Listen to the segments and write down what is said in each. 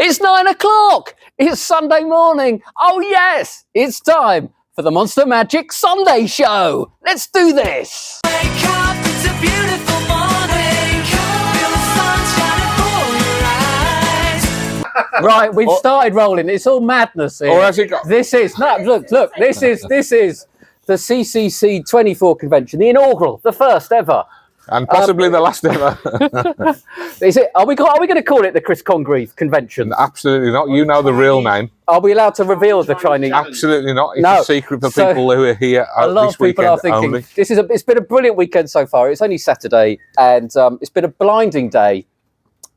It's 9 o'clock. It's Sunday morning. Oh, yes, it's time for the Monster Magic Sunday Show. Let's do this. Wake up, it's a beautiful morning. Feel the sun shining for your eyes. Right, we've started rolling. It's all madness here. Or has it got... This is, no, look, this is the CCC 24 convention, the inaugural, the first ever. And possibly the last ever. Is it? Are we going to call it the Chris Congreve convention? Absolutely not. You know the real name. Are we allowed to reveal the Chinese? Absolutely not. It's No. a secret for people who are here A lot this of people weekend are thinking only. it's been a brilliant weekend so far. It's only Saturday, and it's been a blinding day,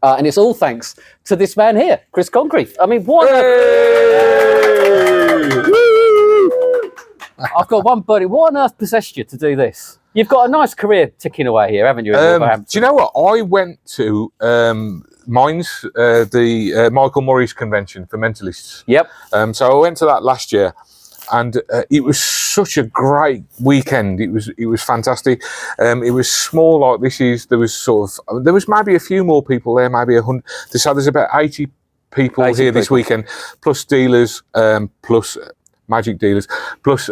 and it's all thanks to this man here, Chris Congreve. I mean, what? I've got one buddy. What on earth possessed you to do this? You've got a nice career ticking away here, haven't you? Do you know what? I went to Mines, the Michael Murray's convention for mentalists. Yep. So I went to that last year, and it was such a great weekend. It was fantastic. It was small like this is. There was maybe a few more people there, maybe 100. So there's about 80 people here this weekend, plus dealers, plus magic dealers, plus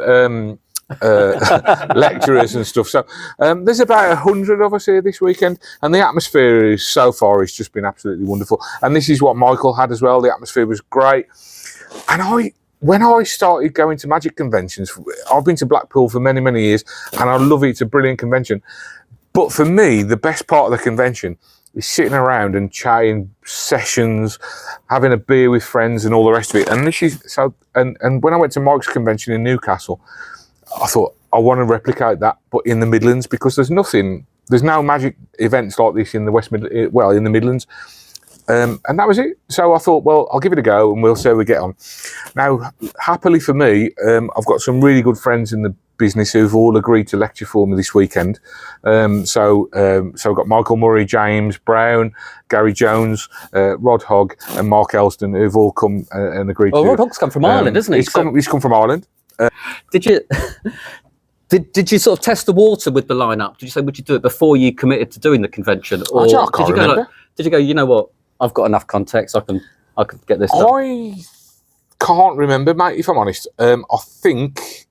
lecturers and stuff. So there's about 100 of us here this weekend, and the atmosphere is so far it's just been absolutely wonderful. And this is what Michael had as well. The atmosphere was great. And when I started going to magic conventions, I've been to Blackpool for many, many years, and I love it. It's a brilliant convention. But for me, the best part of the convention is sitting around and chatting sessions, having a beer with friends and all the rest of it. And this is so. And when I went to Mike's convention in Newcastle, I thought I want to replicate that, but in the Midlands, because there's no magic events like this in the in the Midlands. And that was it. So I thought, well, I'll give it a go and we'll see how we get on. Now, happily for me, I've got some really good friends in the business who've all agreed to lecture for me this weekend. So I've got Michael Murray, James Brown, Gary Jones, Rod Hogg and Mark Elston, who've all come and agreed to. Well, Rod Hogg's come from Ireland, isn't he? He's come from Ireland. Did you did you sort of test the water with the lineup? Did you say would you do it before you committed to doing the convention, or I can't remember. Did you go? You know what? I've got enough context. I can get this done. I can't remember, mate. If I'm honest, I think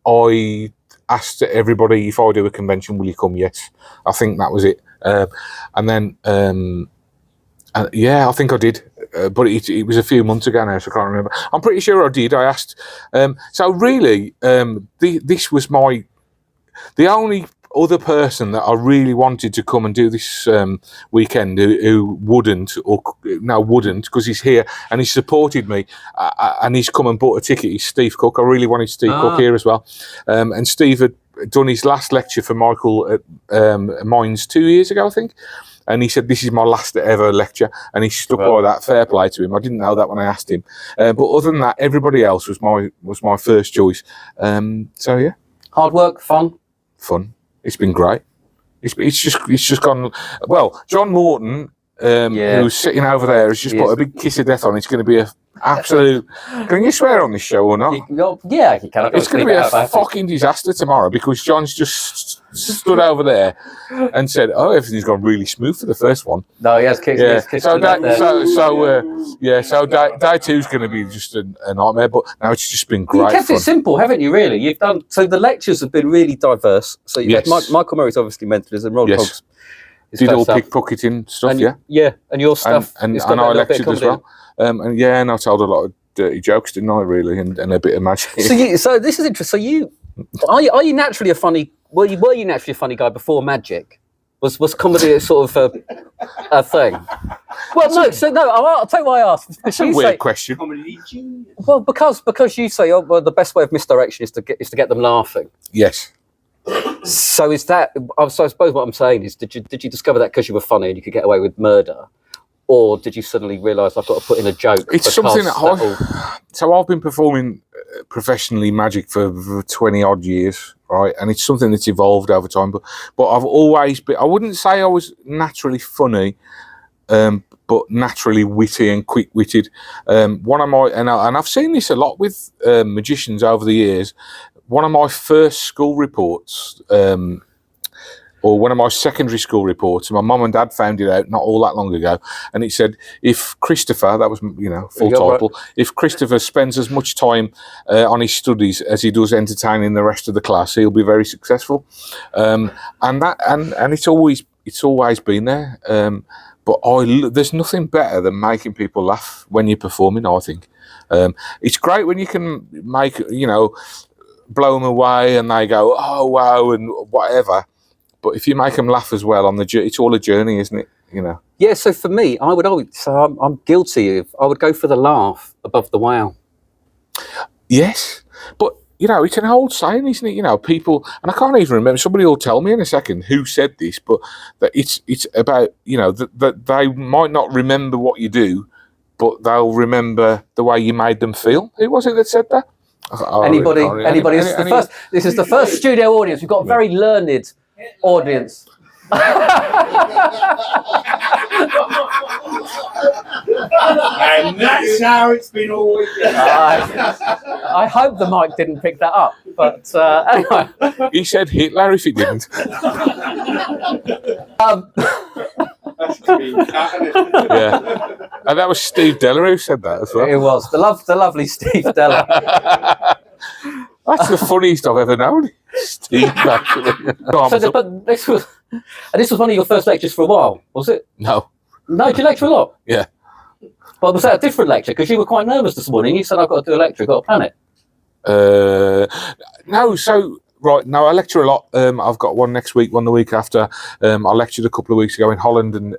I asked everybody if I do a convention, will you come? Yes, I think that was it. And then yeah, I think I did. But it was a few months ago now, so I can't remember. I'm pretty sure I did. I asked. So really, this was the only other person that I really wanted to come and do this weekend who wouldn't, because he's here and he's supported me and he's come and bought a ticket. He's Steve Cook. I really wanted Steve Cook here as well. And Steve had done his last lecture for Michael at Mines 2 years ago, I think. And he said, this is my last ever lecture. And he stuck by that. Fair play to him. I didn't know that when I asked him. But other than that, everybody else was my first choice. So, yeah. Hard work, fun. Fun. It's been great. It's just gone... Well, John Morton, who's sitting over there, has just put a big kiss of death on. It's going to be a absolute... Can you swear on this show or not? Yeah, you can. It's going to be a fucking disaster tomorrow because John's just stood over there and said, "Oh, everything's gone really smooth for the first one." No, he has kicked. So day two's going to be just a nightmare. But now it's just been great. You kept it simple, haven't you? Really, you've done. So the lectures have been really diverse. So you've had Michael Murray's obviously Mentalism, Rod Hogg's. Did all pickpocketing stuff, and your stuff, and I lectured as well. And I told a lot of dirty jokes, didn't I? Really, and a bit of magic. So this is interesting. So are you naturally a funny? Were you naturally a funny guy before magic? Was comedy sort of a thing? Well, no. I'll tell you why I asked. That's a weird question. Well, because you say, the best way of misdirection is to get them laughing. Yes. So is that? So I suppose what I'm saying is, did you discover that because you were funny and you could get away with murder, or did you suddenly realise I've got to put in a joke? It's something that I've been performing professionally magic for 20 odd years, right? And it's something that's evolved over time. But I've always been. I wouldn't say I was naturally funny, but naturally witty and quick-witted. One of my and I've seen this a lot with magicians over the years. One of my first school reports or one of my secondary school reports. My mum and dad found it out not all that long ago, and it said if Christopher, that was full title, if Christopher spends as much time on his studies as he does entertaining the rest of the class, he'll be very successful. And it's always been there. But there's nothing better than making people laugh when you're performing, I think. It's great when you can make, blow them away and they go, oh, wow, and whatever. But if you make them laugh as well, it's all a journey, isn't it? Yeah, so for me, I'm guilty of, I would go for the laugh above the wow. Yes, but it's an old saying, isn't it? People, and I can't even remember. Somebody will tell me in a second who said this, but that it's about that they might not remember what you do, but they'll remember the way you made them feel. Who was it that said that? Anybody? This is the first studio audience. We've got a very learned audience. And that's how it's been always. I hope the mic didn't pick that up, but anyway. He said Hitler if he didn't. Yeah, and that was Steve Della who said that as well. It was the lovely Steve Della. That's the funniest I've ever known. Steve, actually. But this was one of your first lectures for a while, was it? No. No, did you lecture a lot? Yeah. But was that a different lecture? Because you were quite nervous this morning. You said, I've got to do a lecture, I've got to plan it. No, so, right, no, I lecture a lot. I've got one next week, one the week after. I lectured a couple of weeks ago in Holland, and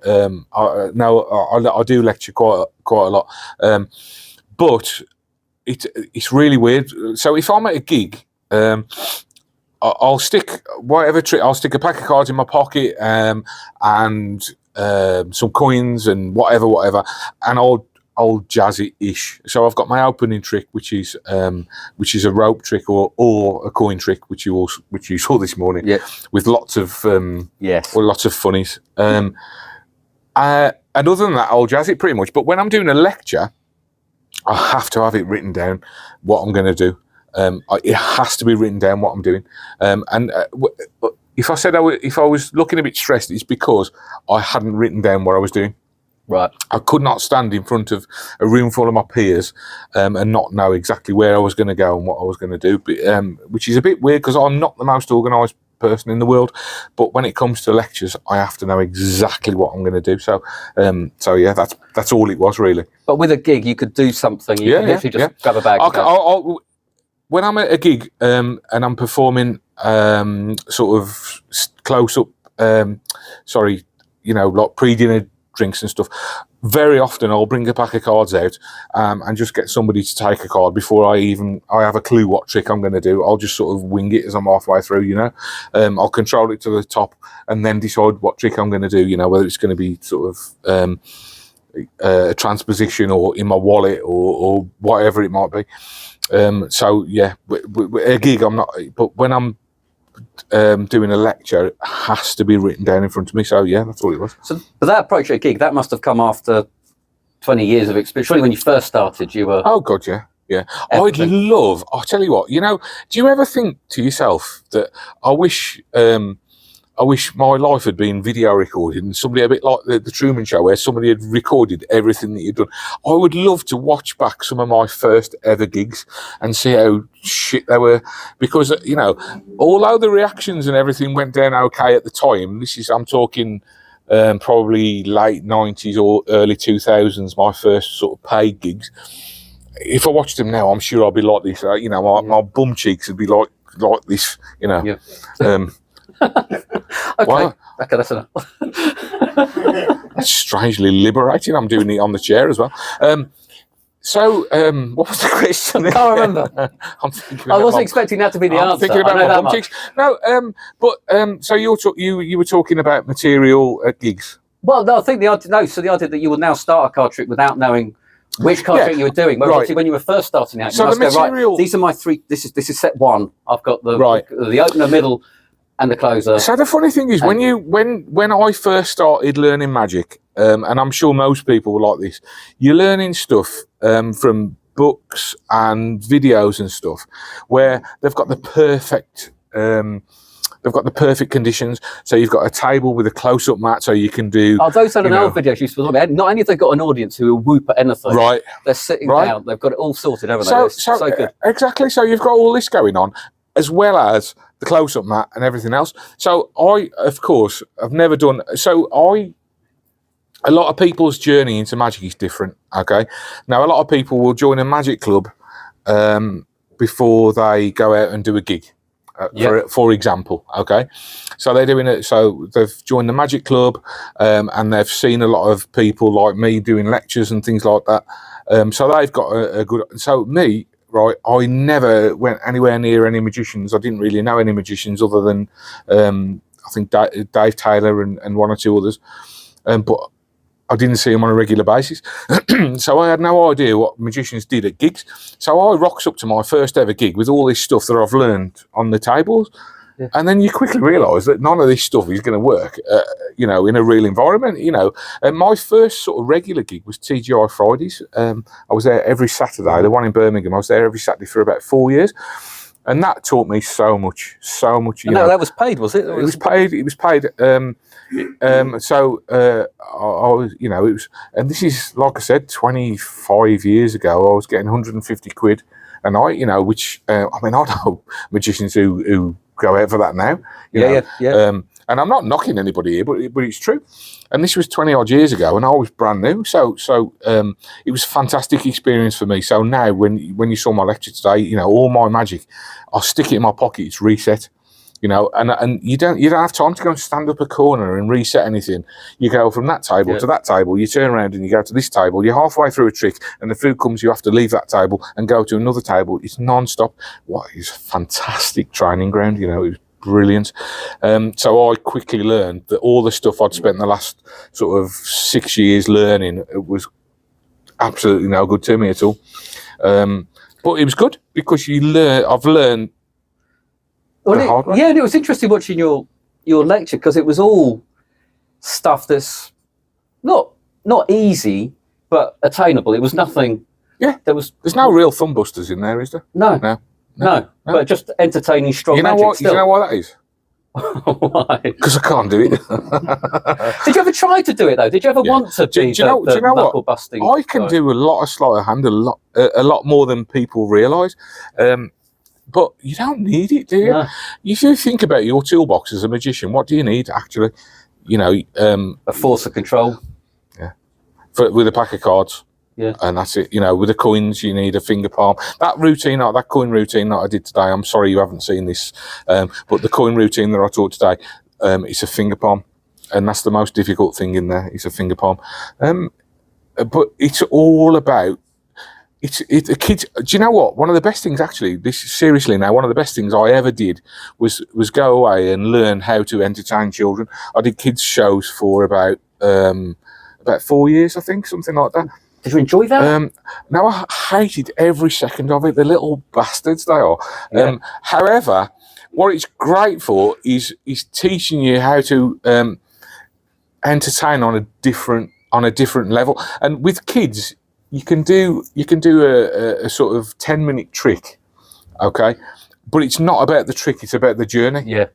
I do lecture quite a lot. But it's really weird. So if I'm at a gig, I'll stick whatever trick. I'll stick a pack of cards in my pocket, and some coins and whatever, and I'll jazz it ish. So I've got my opening trick, which is a rope trick or a coin trick, which you saw this morning, with lots of lots of funnies. And other than that, I'll jazz it pretty much. But when I'm doing a lecture, I have to have it written down what I'm going to do. It has to be written down what I'm doing. If I said if I was looking a bit stressed, it's because I hadn't written down what I was doing. Right. I could not stand in front of a room full of my peers and not know exactly where I was going to go and what I was going to do, which is a bit weird because I'm not the most organised person in the world. But when it comes to lectures, I have to know exactly what I'm going to do. So yeah, that's all it was really. But with a gig, you could do something. You could literally just grab a bag. When I'm at a gig and I'm performing sort of close up, like pre-dinner drinks and stuff, very often I'll bring a pack of cards out and just get somebody to take a card before I have a clue what trick I'm going to do. I'll just sort of wing it as I'm halfway through, I'll control it to the top and then decide what trick I'm going to do, whether it's going to be sort of a transposition or in my wallet or whatever it might be. So yeah, a gig I'm not, but when I'm doing a lecture, it has to be written down in front of me. So yeah, that's all it was. So, but that approach at a gig, that must have come after 20 years of experience. Surely when you first started, you were... Oh God, yeah. I'll tell you what, do you ever think to yourself that I wish my life had been video recorded and somebody, a bit like the Truman Show, where somebody had recorded everything that you'd done? I would love to watch back some of my first ever gigs and see how shit they were, because although the reactions and everything went down okay at the time, I'm talking probably late 90s or early 2000s, my first sort of paid gigs. If I watched them now, I'm sure I'd be like this. My bum cheeks would be like this. Yeah. Okay. Wow. Okay, that's enough. That's strangely liberating. I'm doing it on the chair as well. What was the question? I can't remember. I wasn't expecting that to be the answer. I'm thinking about my bum cheeks. No, so you were talking about material at gigs. Well, no, I think the idea that you will now start a card trick without knowing which card trick you were doing. Whereas obviously when you were first starting out, you must go, right, these are my three. This is set one. I've got the opener, middle, and the closer. So the funny thing is, when I first started learning magic, and I'm sure most people were like this, you're learning stuff from books and videos and stuff where they've got the perfect They've got the perfect conditions. So you've got a table with a close-up mat, so you can do. Oh, those are you know, videos you saw. Not only have they got an audience who will whoop at anything, right. they're sitting Right. down. They've got it all sorted, haven't So, they? It's so good. exactly. So you've got all this going on, as well as the close-up mat and everything else. So I, of course, I've never done. So a lot of people's journey into magic is different. Okay, now a lot of people will join a magic club before they go out and do a gig. For example, okay, so they're doing it. So they've joined the magic club, and they've seen a lot of people like me doing lectures and things like that. So they've got a good. So me, right, I never went anywhere near any magicians. I didn't really know any magicians other than I think Dave Taylor and one or two others, but I didn't see them on a regular basis. So I had no idea what magicians did at gigs. So I rocks up to my first ever gig with all this stuff that I've learned on the tables. Yeah. And then you quickly realise that none of this stuff is going to work, in a real environment, And my first sort of regular gig was TGI Fridays. I was there every Saturday, the one in Birmingham. I was there every Saturday for about 4 years. And that taught me so much. No, that was paid, was it? It was paid. It was paid. I was, it was, and this is, like I said, 25 years ago, I was getting 150 quid a night, which, I know magicians who go out for that now. Yeah. And I'm not knocking anybody here, but it's true. And this was 20 odd years ago, and I was brand new. So it was a fantastic experience for me. So now, when you saw my lecture today, all my magic, I'll stick it in my pocket. It's reset, and you don't have time to go and stand up a corner and reset anything. You go from that table to that table. You turn around and you go to this table. You're halfway through a trick, and the food comes. You have to leave that table and go to another table. It's non-stop. It's a fantastic training ground. It was brilliant. So I quickly learned that all the stuff I'd spent the last sort of 6 years learning, it was absolutely no good to me at all. But it was good because I've learned. Well, and it was interesting watching your lecture because it was all stuff that's not easy but attainable. It was nothing. Yeah, there's no real thumb busters in there, is there? No. But just entertaining, strong magic. You know why that is? Why? Because I can't do it. Did you ever try to do it though? Did you ever want to be do you know knuckle what? busting? I can do a lot of sleight of hand, a lot more than people realise. But you don't need it, do you? No. If you think about your toolbox as a magician, what do you need actually? A force of control. Yeah. With a pack of cards. Yeah. And that's it. With the coins, you need a finger palm. That coin routine that I did today, I'm sorry you haven't seen this, but the coin routine that I taught today, it's a finger palm. And that's the most difficult thing in there, is a finger palm. But it's all about, the kids. Do you know what? One of the best things, actually, one of the best things I ever did was go away and learn how to entertain children. I did kids shows for about 4 years, I think, something like that. Did you enjoy that? No, I hated every second of it. The little bastards they are. Yeah. However, what it's great for is teaching you how to entertain on a different level. And with kids, you can do a sort of 10-minute trick, okay? But it's not about the trick; it's about the journey. Yeah.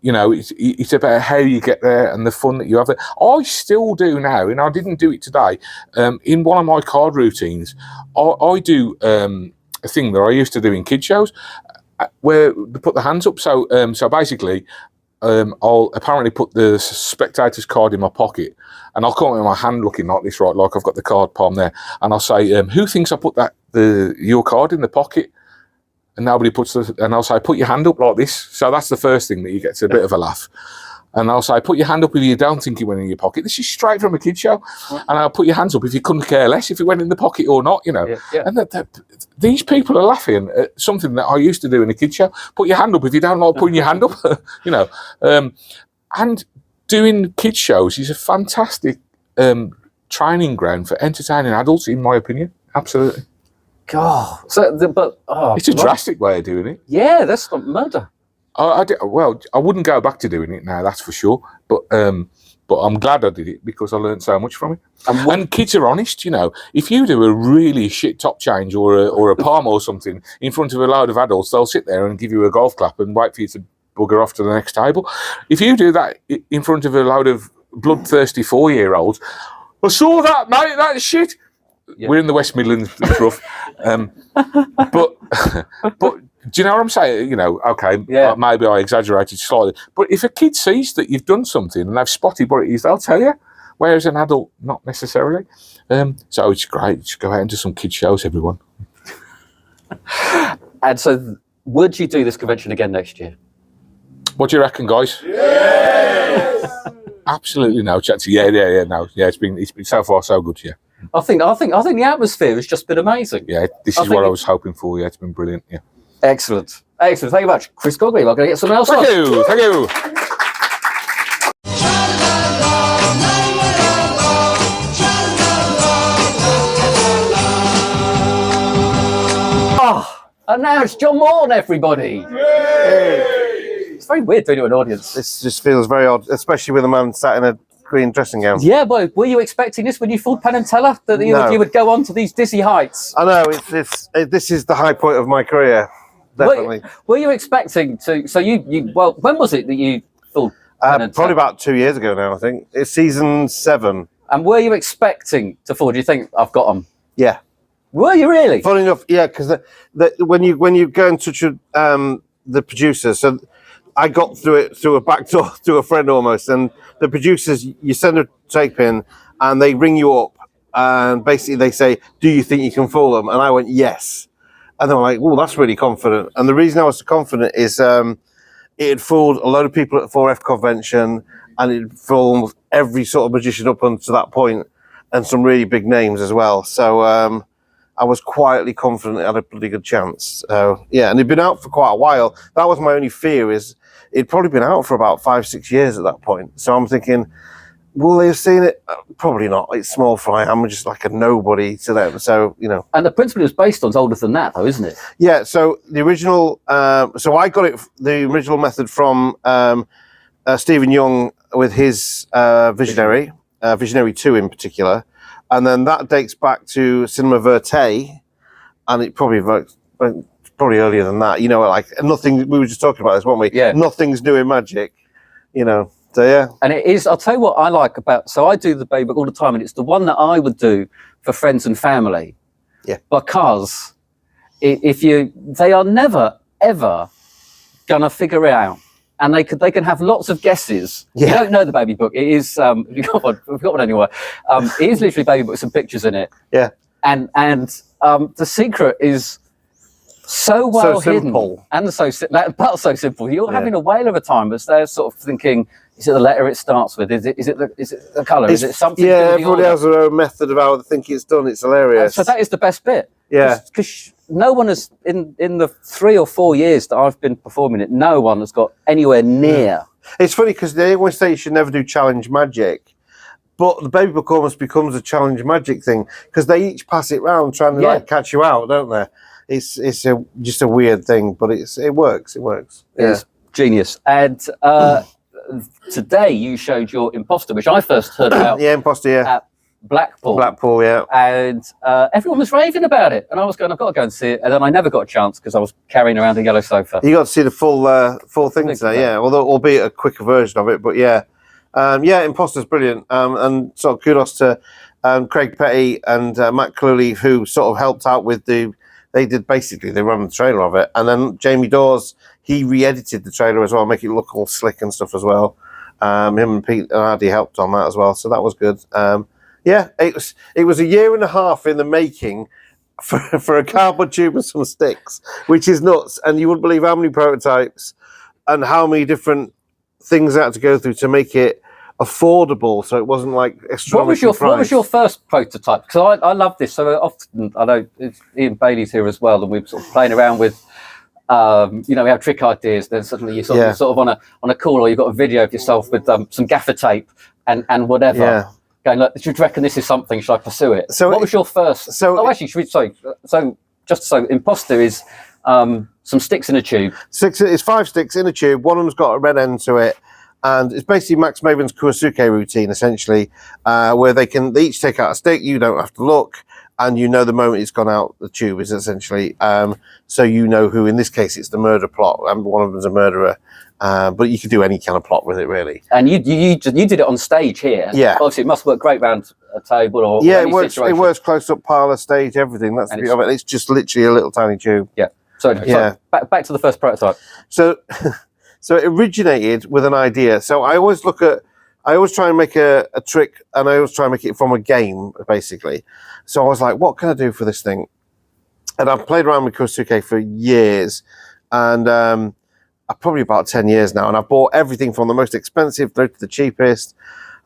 It's about how you get there and the fun that you have there. I still do now, and I didn't do it today. In one of my card routines, I do a thing that I used to do in kid shows, where they put the hands up. So basically, I'll apparently put the spectator's card in my pocket, and I'll come with my hand looking like this, right, like I've got the card palm there, and I'll say, "Who thinks I put your card in the pocket?" And nobody and I'll say, put your hand up like this. So that's the first thing that you get to a bit of a laugh. And I'll say, put your hand up if you don't think it went in your pocket. This is straight from a kid show. And I'll put your hands up if you couldn't care less if it went in the pocket or not, Yeah. And these people are laughing at something that I used to do in a kid show. Put your hand up if you don't like putting your hand up, And doing kid shows is a fantastic training ground for entertaining adults, in my opinion. Absolutely. God, it's a drastic way of doing it. Yeah, that's not murder. I wouldn't go back to doing it now, that's for sure. But I'm glad I did it because I learned so much from it. And kids are honest, If you do a really shit top change or a palm or something in front of a load of adults, they'll sit there and give you a golf clap and wait for you to bugger off to the next table. If you do that in front of a load of bloodthirsty 4-year-olds, I saw that, mate, that shit. Yeah. We're in the West Midlands, it's rough. But do you know what I'm saying? You know, okay, maybe I exaggerated slightly. But if a kid sees that you've done something and they've spotted what it is, they'll tell you. Whereas an adult, not necessarily. So it's great. Just go out and do some kid shows, everyone. And so, would you do this convention again next year? What do you reckon, guys? Yes! Absolutely no chance. Yeah, no. Yeah, it's been so far so good, yeah. I think the atmosphere has just been amazing. Yeah, this is what I was hoping for. Yeah, it's been brilliant. Yeah. Excellent. Thank you very much, Chris Cogley. We're going to get someone else. Thank you. And now it's John Morton, everybody. It's very weird doing it to an audience. This just feels very odd, especially with a man sat in a green dressing gown. Yeah, but were you expecting this when you fooled Penn and Teller, that you would go on to these dizzy heights? I know, this is the high point of my career, definitely. Were you expecting to? So well, when was it that you fooled Penn and Probably Teller? about 2 years ago now, I think. It's season 7. And were you expecting to fall? Do you think I've got them? Yeah. Were you really? Funny enough, yeah, because when you go and touch the producers, so I got through it through a back door to a friend almost, and the producers, you send a tape in, and they ring you up, and basically they say, "Do you think you can fool them?" And I went, "Yes," and they were like, "Oh, that's really confident." And the reason I was so confident is it had fooled a load of people at 4F convention, and it fooled every sort of magician up until that point, and some really big names as well. So. I was quietly confident it had a pretty good chance. Yeah, and it'd been out for quite a while. That was my only fear, is it'd probably been out for about 5-6 years at that point. So I'm thinking, will they have seen it? Probably not. It's small fry. I'm just like a nobody to them. So, you know. And the principle it was based on is older than that, though, isn't it? Yeah, so the original, so I got the original method from Stephen Young with his Visionary 2 in particular. And then that dates back to Cinema Verte, and it probably earlier than that. You know, like nothing. We were just talking about this, weren't we? Yeah. Nothing's new in magic. You know. So yeah. And it is. I'll tell you what I like about. So I do the baby book all the time, and it's the one that I would do for friends and family. Yeah. Because they are never ever gonna figure it out. And they can have lots of guesses. Yeah. You don't know the baby book. It is we've got one anyway. It is literally baby book with some pictures in it. Yeah. And the secret is so well hidden, and that part's so simple. You're having a whale of a time, but they're sort of thinking, is it the letter it starts with? Is it the colour? Is it something? Yeah, everybody has their own method of how they think it's done. It's hilarious. So that is the best bit. Yeah. Because no one has, in the 3 or 4 years that I've been performing it, no one has got anywhere near. It's funny because they always say you should never do challenge magic, but the baby book almost becomes a challenge magic thing because they each pass it round trying to like catch you out, don't they? It's just a weird thing, but it works. It works. Yeah. It's genius. And today you showed your imposter, which I first heard about. Yeah, imposter. Yeah. At Blackpool, yeah. And everyone was raving about it, and I was going, I've got to go and see it, and then I never got a chance because I was carrying around a yellow sofa. You got to see the full thing today, yeah. Although albeit a quicker version of it, but yeah, Imposter's brilliant. And sort of kudos to Craig Petty and Matt Cluley, who sort of helped out with they run the trailer of it, and then Jamie Dawes, he re-edited the trailer as well, make it look all slick and stuff as well. Him and Pete and Hardy helped on that as well, so that was good. Yeah, it was 1.5 years in the making for a cardboard tube and some sticks, which is nuts. And you wouldn't believe how many prototypes and how many different things I had to go through to make it affordable, so it wasn't like extravagant. What was your first prototype? Because I love this. So often, I know Ian Bailey's here as well, and we're sort of playing around with. We have trick ideas. Then suddenly you're sort of on a call, or you've got a video of yourself with some gaffer tape and whatever. Yeah. Going, look, do you reckon this is something? Should I pursue it? So what was your first? Imposter is some sticks in a tube. It's 5 sticks in a tube. One of them's got a red end to it, and it's basically Max Maven's Kuosuke routine, essentially, where they each take out a stick. You don't have to look, and you know the moment it's gone out the tube is essentially. So you know who, in this case, it's the murder plot, and one of them's a murderer. But you could do any kind of plot with it, really. And you did it on stage here. Yeah. Obviously, it must work great around a table or Yeah, any it works. situation. It works close up, parlour, stage, everything. That's the And beauty of it. It's just literally a little tiny tube. Yeah. So, back to the first prototype. So, so it originated with an idea. So I always try and make a trick, and I always try and make it from a game, basically. So I was like, what can I do for this thing? And I've played around with Kurisuke for years, and probably about 10 years now. And I've bought everything from the most expensive through to the cheapest.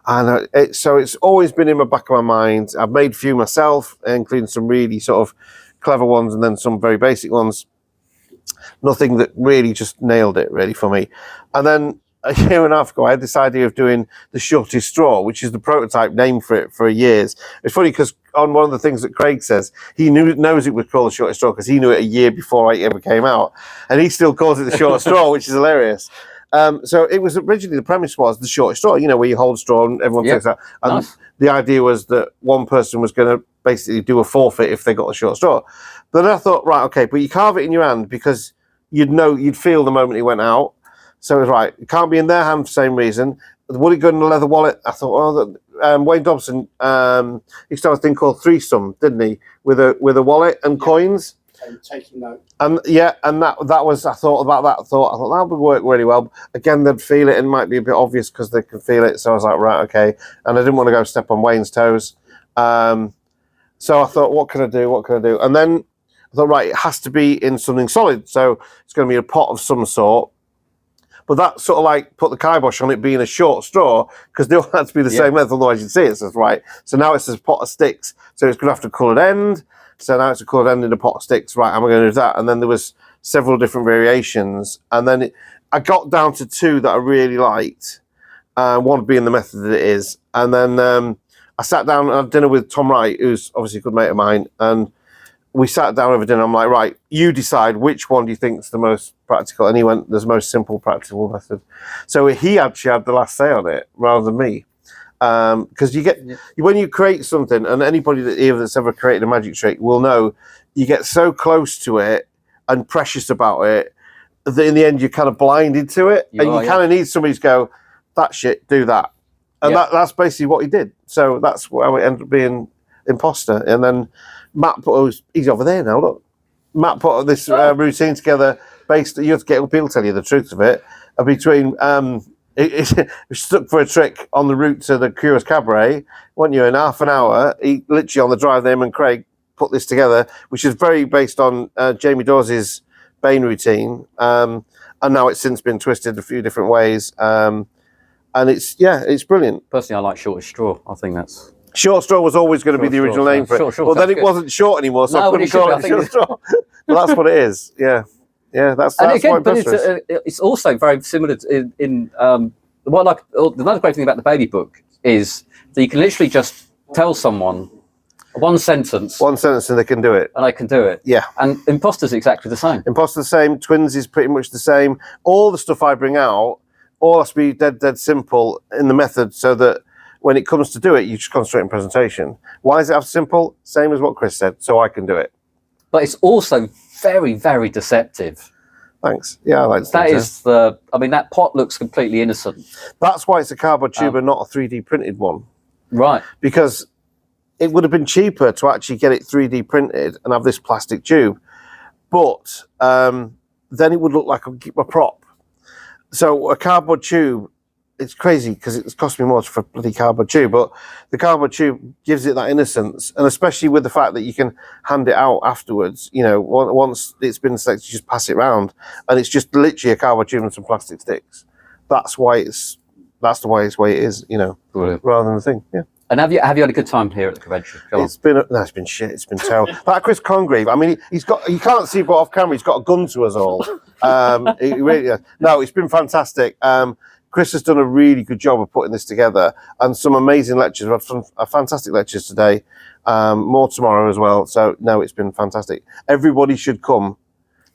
And so it's always been in the back of my mind. I've made a few myself, including some really sort of clever ones and then some very basic ones. Nothing that really just nailed it, really, for me. And then a year and a half ago, I had this idea of doing the shortest straw, which is the prototype name for it for years. It's funny because on one of the things that Craig says, he knows it was called the shortest straw because he knew it a year before it ever came out. And he still calls it the shortest straw, which is hilarious. So it was originally, the premise was the shortest straw, where you hold straw and everyone takes that. And nice. The idea was that one person was going to basically do a forfeit if they got the short straw. But then I thought, right, okay, but you carve it in your hand because you'd feel the moment it went out. So it was right. It can't be in their hand for the same reason. Would it go in a leather wallet? I thought, Wayne Dobson, he started a thing called Threesome, didn't he? With a wallet and coins. And taking note. And that was, I thought about that. I thought that would work really well. Again, they'd feel it and it might be a bit obvious because they can feel it. So I was like, right, okay. And I didn't want to go step on Wayne's toes. So I thought, what can I do? What can I do? And then I thought, right, it has to be in something solid. So it's going to be a pot of some sort. But that sort of like put the kibosh on it being a short straw because they all had to be the same length, otherwise you'd see it. So it's right. So now it's a pot of sticks. So it's going to have a coloured end. So now it's a coloured end in a pot of sticks. Right, how am I going to do that? And then there was several different variations. And then I got down to two that I really liked. One being the method that it is. And then I sat down and had dinner with Tom Wright, who's obviously a good mate of mine. And we sat down over dinner. I'm like, right, you decide which one do you think is the most practical. And he went, there's the most simple, practical method. So he actually had the last say on it rather than me. Because you get, when you create something, and anybody that's ever created a magic trick will know, you get so close to it and precious about it that in the end you're kind of blinded to it. You kind of need somebody to go, that shit, do that. And that's basically what he did. So that's how it ended up being imposter. And then Matt he's over there now, look. Matt put this routine together based, you have to get people to tell you the truth of it, between, it stuck for a trick on the route to the Curious Cabaret, weren't you, in half an hour, he literally on the drive there, him and Craig put this together, which is very based on Jamie Dawes' Bane routine, and now it's since been twisted a few different ways, and it's brilliant. Personally, I like shortest straw. I think that's... Short straw was always going to be the original name for it. Well, then it wasn't short anymore, so I couldn't call it short straw. But that's what it is. Yeah, that's again, but it's also very similar to another great thing about the baby book is that you can literally just tell someone one sentence and they can do it. And they can do it. Yeah. And Imposter's exactly the same. Imposter's the same. Twins is pretty much the same. All the stuff I bring out, all has to be dead simple in the method so that when it comes to do it, you just concentrate on presentation. Why is it simple? Same as what Chris said, so I can do it. But it's also very, very deceptive. Thanks. Yeah, I like that. That pot looks completely innocent. That's why it's a cardboard tube and not a 3D printed one. Right. Because it would have been cheaper to actually get it 3D printed and have this plastic tube. But then it would look like a prop. So a cardboard tube, it's crazy because it's cost me more for a bloody cardboard tube, but the cardboard tube gives it that innocence, and especially with the fact that you can hand it out afterwards, once it's been selected, you just pass it around, and it's just literally a cardboard tube and some plastic sticks. That's the way it is, Brilliant. Rather than the thing, yeah. And have you had a good time here at the convention? It's been shit. It's been terrible. That Chris Congreve, I mean, you can't see, but off camera, he's got a gun to us all. It's been fantastic. Chris has done a really good job of putting this together, and some amazing lectures. We've had some fantastic lectures today, more tomorrow as well. So, no, it's been fantastic. Everybody should come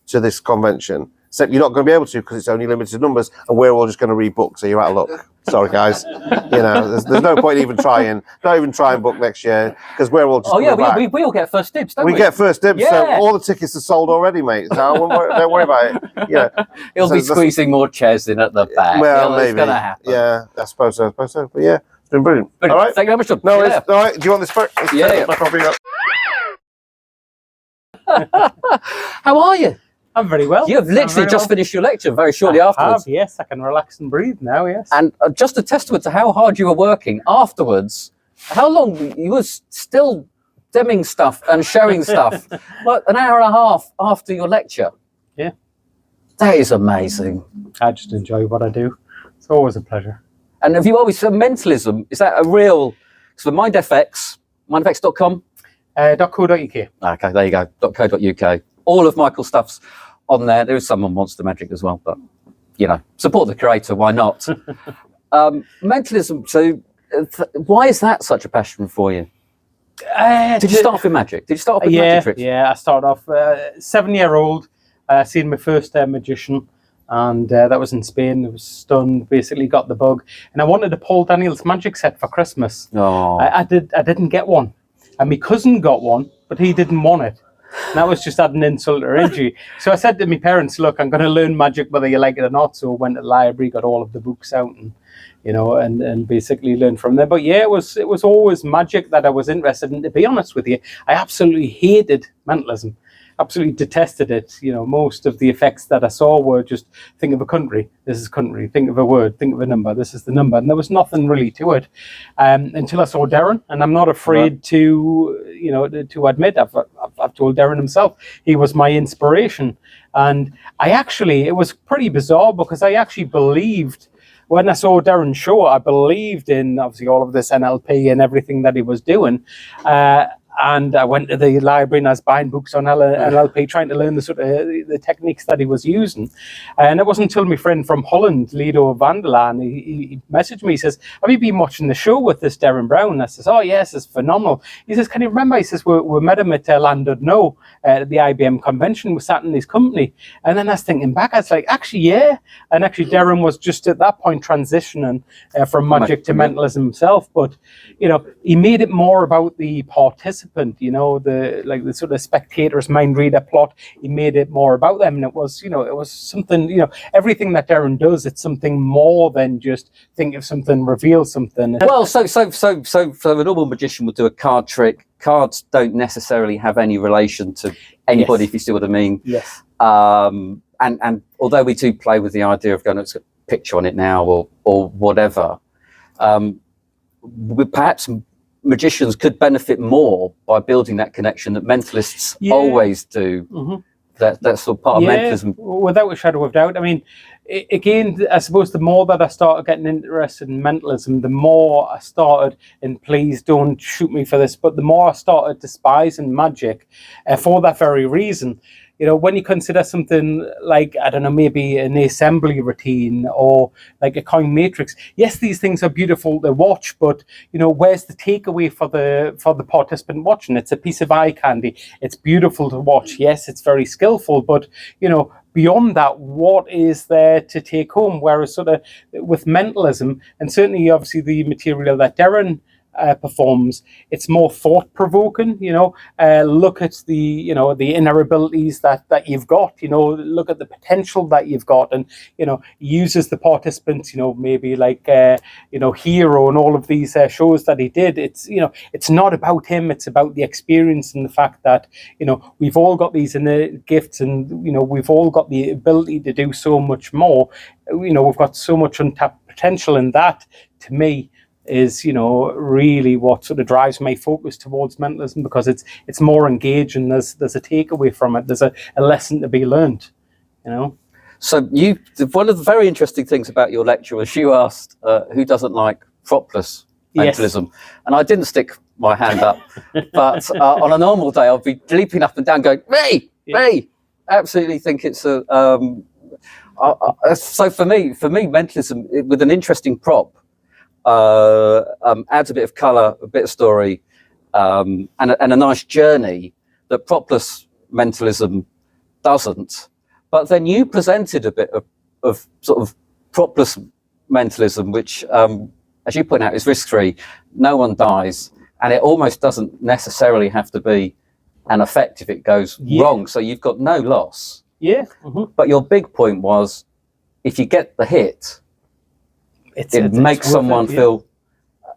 to this convention. except you're not going to be able to because it's only limited numbers, and we're all just going to read books, so you're out of luck. Sorry, guys. You know, there's no point even trying. Don't even try and book next year because we're all just Oh, yeah, coming back. we all get first dibs, don't we? We get first dibs, so Yeah. all the tickets are sold already, mate. So don't worry about it. Yeah, He'll So be that's- squeezing more chairs in at the back. well, It's maybe. going to happen. Yeah, I suppose so. But yeah, it's been brilliant. Brilliant. All right. Thank you very much, John. No, See you it's all right. Do you want this back? Yeah. My coffee up. later. How are you? I'm very well. You have I'm literally very just well. finished your lecture very shortly I afterwards. have, yes, I can relax and breathe now, yes. And just a testament to how hard you were working afterwards. How long you were still demming stuff and showing stuff, like an hour and a half after your lecture. Yeah. That is amazing. I just enjoy what I do. It's always a pleasure. And have you always said mentalism? Is that a real? So MindFX, mindfx.com. .co.uk. Okay, there you go. .co.uk. All of Michael's stuff's on there. There is some on Monster Magic as well, but you know, support the creator. Why not? Mentalism. So, why is that such a passion for you? Did you start off with magic? Did you start off with magic tricks? Yeah, I started off 7-year-old, seeing my first magician, and that was in Spain. I was stunned, basically got the bug, and I wanted a Paul Daniels magic set for Christmas. Oh, I didn't get one, and my cousin got one, but he didn't want it. And that was just adding insult or injury. So I said to my parents, "Look, I'm going to learn magic whether you like it or not." So I went to the library, got all of the books out, and you know, and basically learned from there. But yeah, it was always magic that I was interested in. To be honest with you, I absolutely hated mentalism. Absolutely detested it. You know, most of the effects that I saw were just think of a country, this is country, think of a word, think of a number, this is the number, and there was nothing really to it until I saw Darren. And I'm not afraid to, you know, to admit I've told Darren himself he was my inspiration. And it was pretty bizarre because I actually believed. When I saw Darren's show, I believed in obviously all of this NLP and everything that he was doing. And I went to the library and I was buying books on NLP, trying to learn the sort of the techniques that he was using. And it wasn't until my friend from Holland, Lido Vanderlaan, he messaged me. He says, "Have you been watching the show with this Darren Brown?" I says, "Oh yes, it's phenomenal." He says, "Can you remember?" He says, "We met him at London No at the IBM convention. We sat in his company." And then I was thinking back, I was like, actually, yeah. And actually, Darren was just at that point transitioning from magic to mentalism himself. But you know, he made it more about the participant. You know, the sort of spectator's mind reader plot. He made it more about them, and it was something. You know, everything that Darren does, it's something more than just think of something, reveal something. well, so a normal magician would do a card trick. Cards don't necessarily have any relation to anybody, Yes. if you see what I mean. Yes. And although we do play with the idea of going, let's get a picture on it now or whatever, perhaps magicians could benefit more by building that connection that mentalists always do. Mm-hmm. That's sort of part of mentalism. Without a shadow of doubt. I mean, again, I suppose the more that I started getting interested in mentalism, the more I started, and please don't shoot me for this, but the more I started despising magic for that very reason. You know, when you consider something like, I don't know, maybe an assembly routine or like a coin matrix, yes, these things are beautiful to watch, but you know, where's the takeaway for the participant watching? It's a piece of eye candy. It's beautiful to watch. Yes, it's very skillful, but you know, beyond that, what is there to take home? Whereas sort of with mentalism, and certainly obviously the material that Darren performs, it's more thought-provoking. You know, look at the inner abilities that you've got. You know, look at the potential that you've got, and you know, uses the participants. You know, maybe like Hero and all of these shows that he did. It's it's not about him. It's about the experience and the fact that we've all got these innate gifts, and we've all got the ability to do so much more. We've got so much untapped potential, and that, to me, is really what sort of drives my focus towards mentalism, because it's more engaging. There's a takeaway from it. There's a lesson to be learned. So one of the very interesting things about your lecture was you asked who doesn't like propless mentalism, and I didn't stick my hand up, but on a normal day I'll be leaping up and down going, me. Absolutely think it's a so for me mentalism with an interesting prop adds a bit of colour, a bit of story, and a nice journey that propless mentalism doesn't. But then you presented a bit of sort of propless mentalism, which, as you point out, is risk-free. No one dies, and it almost doesn't necessarily have to be an effect if it goes wrong. So you've got no loss. Yeah. But your big point was, if you get the hit, it makes someone feel.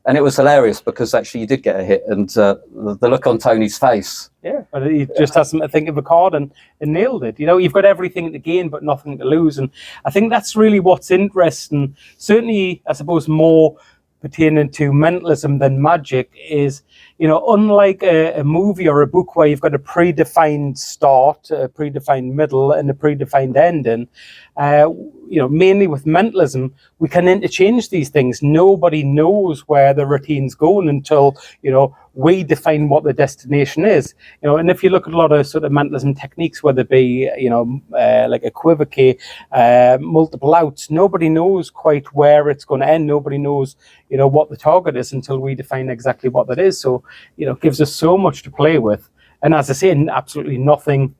And it was hilarious because actually you did get a hit, and the look on Tony's face. Yeah, but he just has to think of a card and nailed it. You know, you've got everything to gain but nothing to lose, and I think that's really what's interesting. Certainly, I suppose more pertaining to mentalism than magic is, you know, unlike a movie or a book where you've got a predefined start, a predefined middle, and a predefined ending. You know, mainly with mentalism, we can interchange these things. Nobody knows where the routine's going until, you know, we define what the destination is. You know, and if you look at a lot of sort of mentalism techniques, whether it be, you know, like equivoque, multiple outs, nobody knows quite where it's going to end. Nobody knows, you know, what the target is until we define exactly what that is. So, you know, it gives us so much to play with. And as I say, absolutely nothing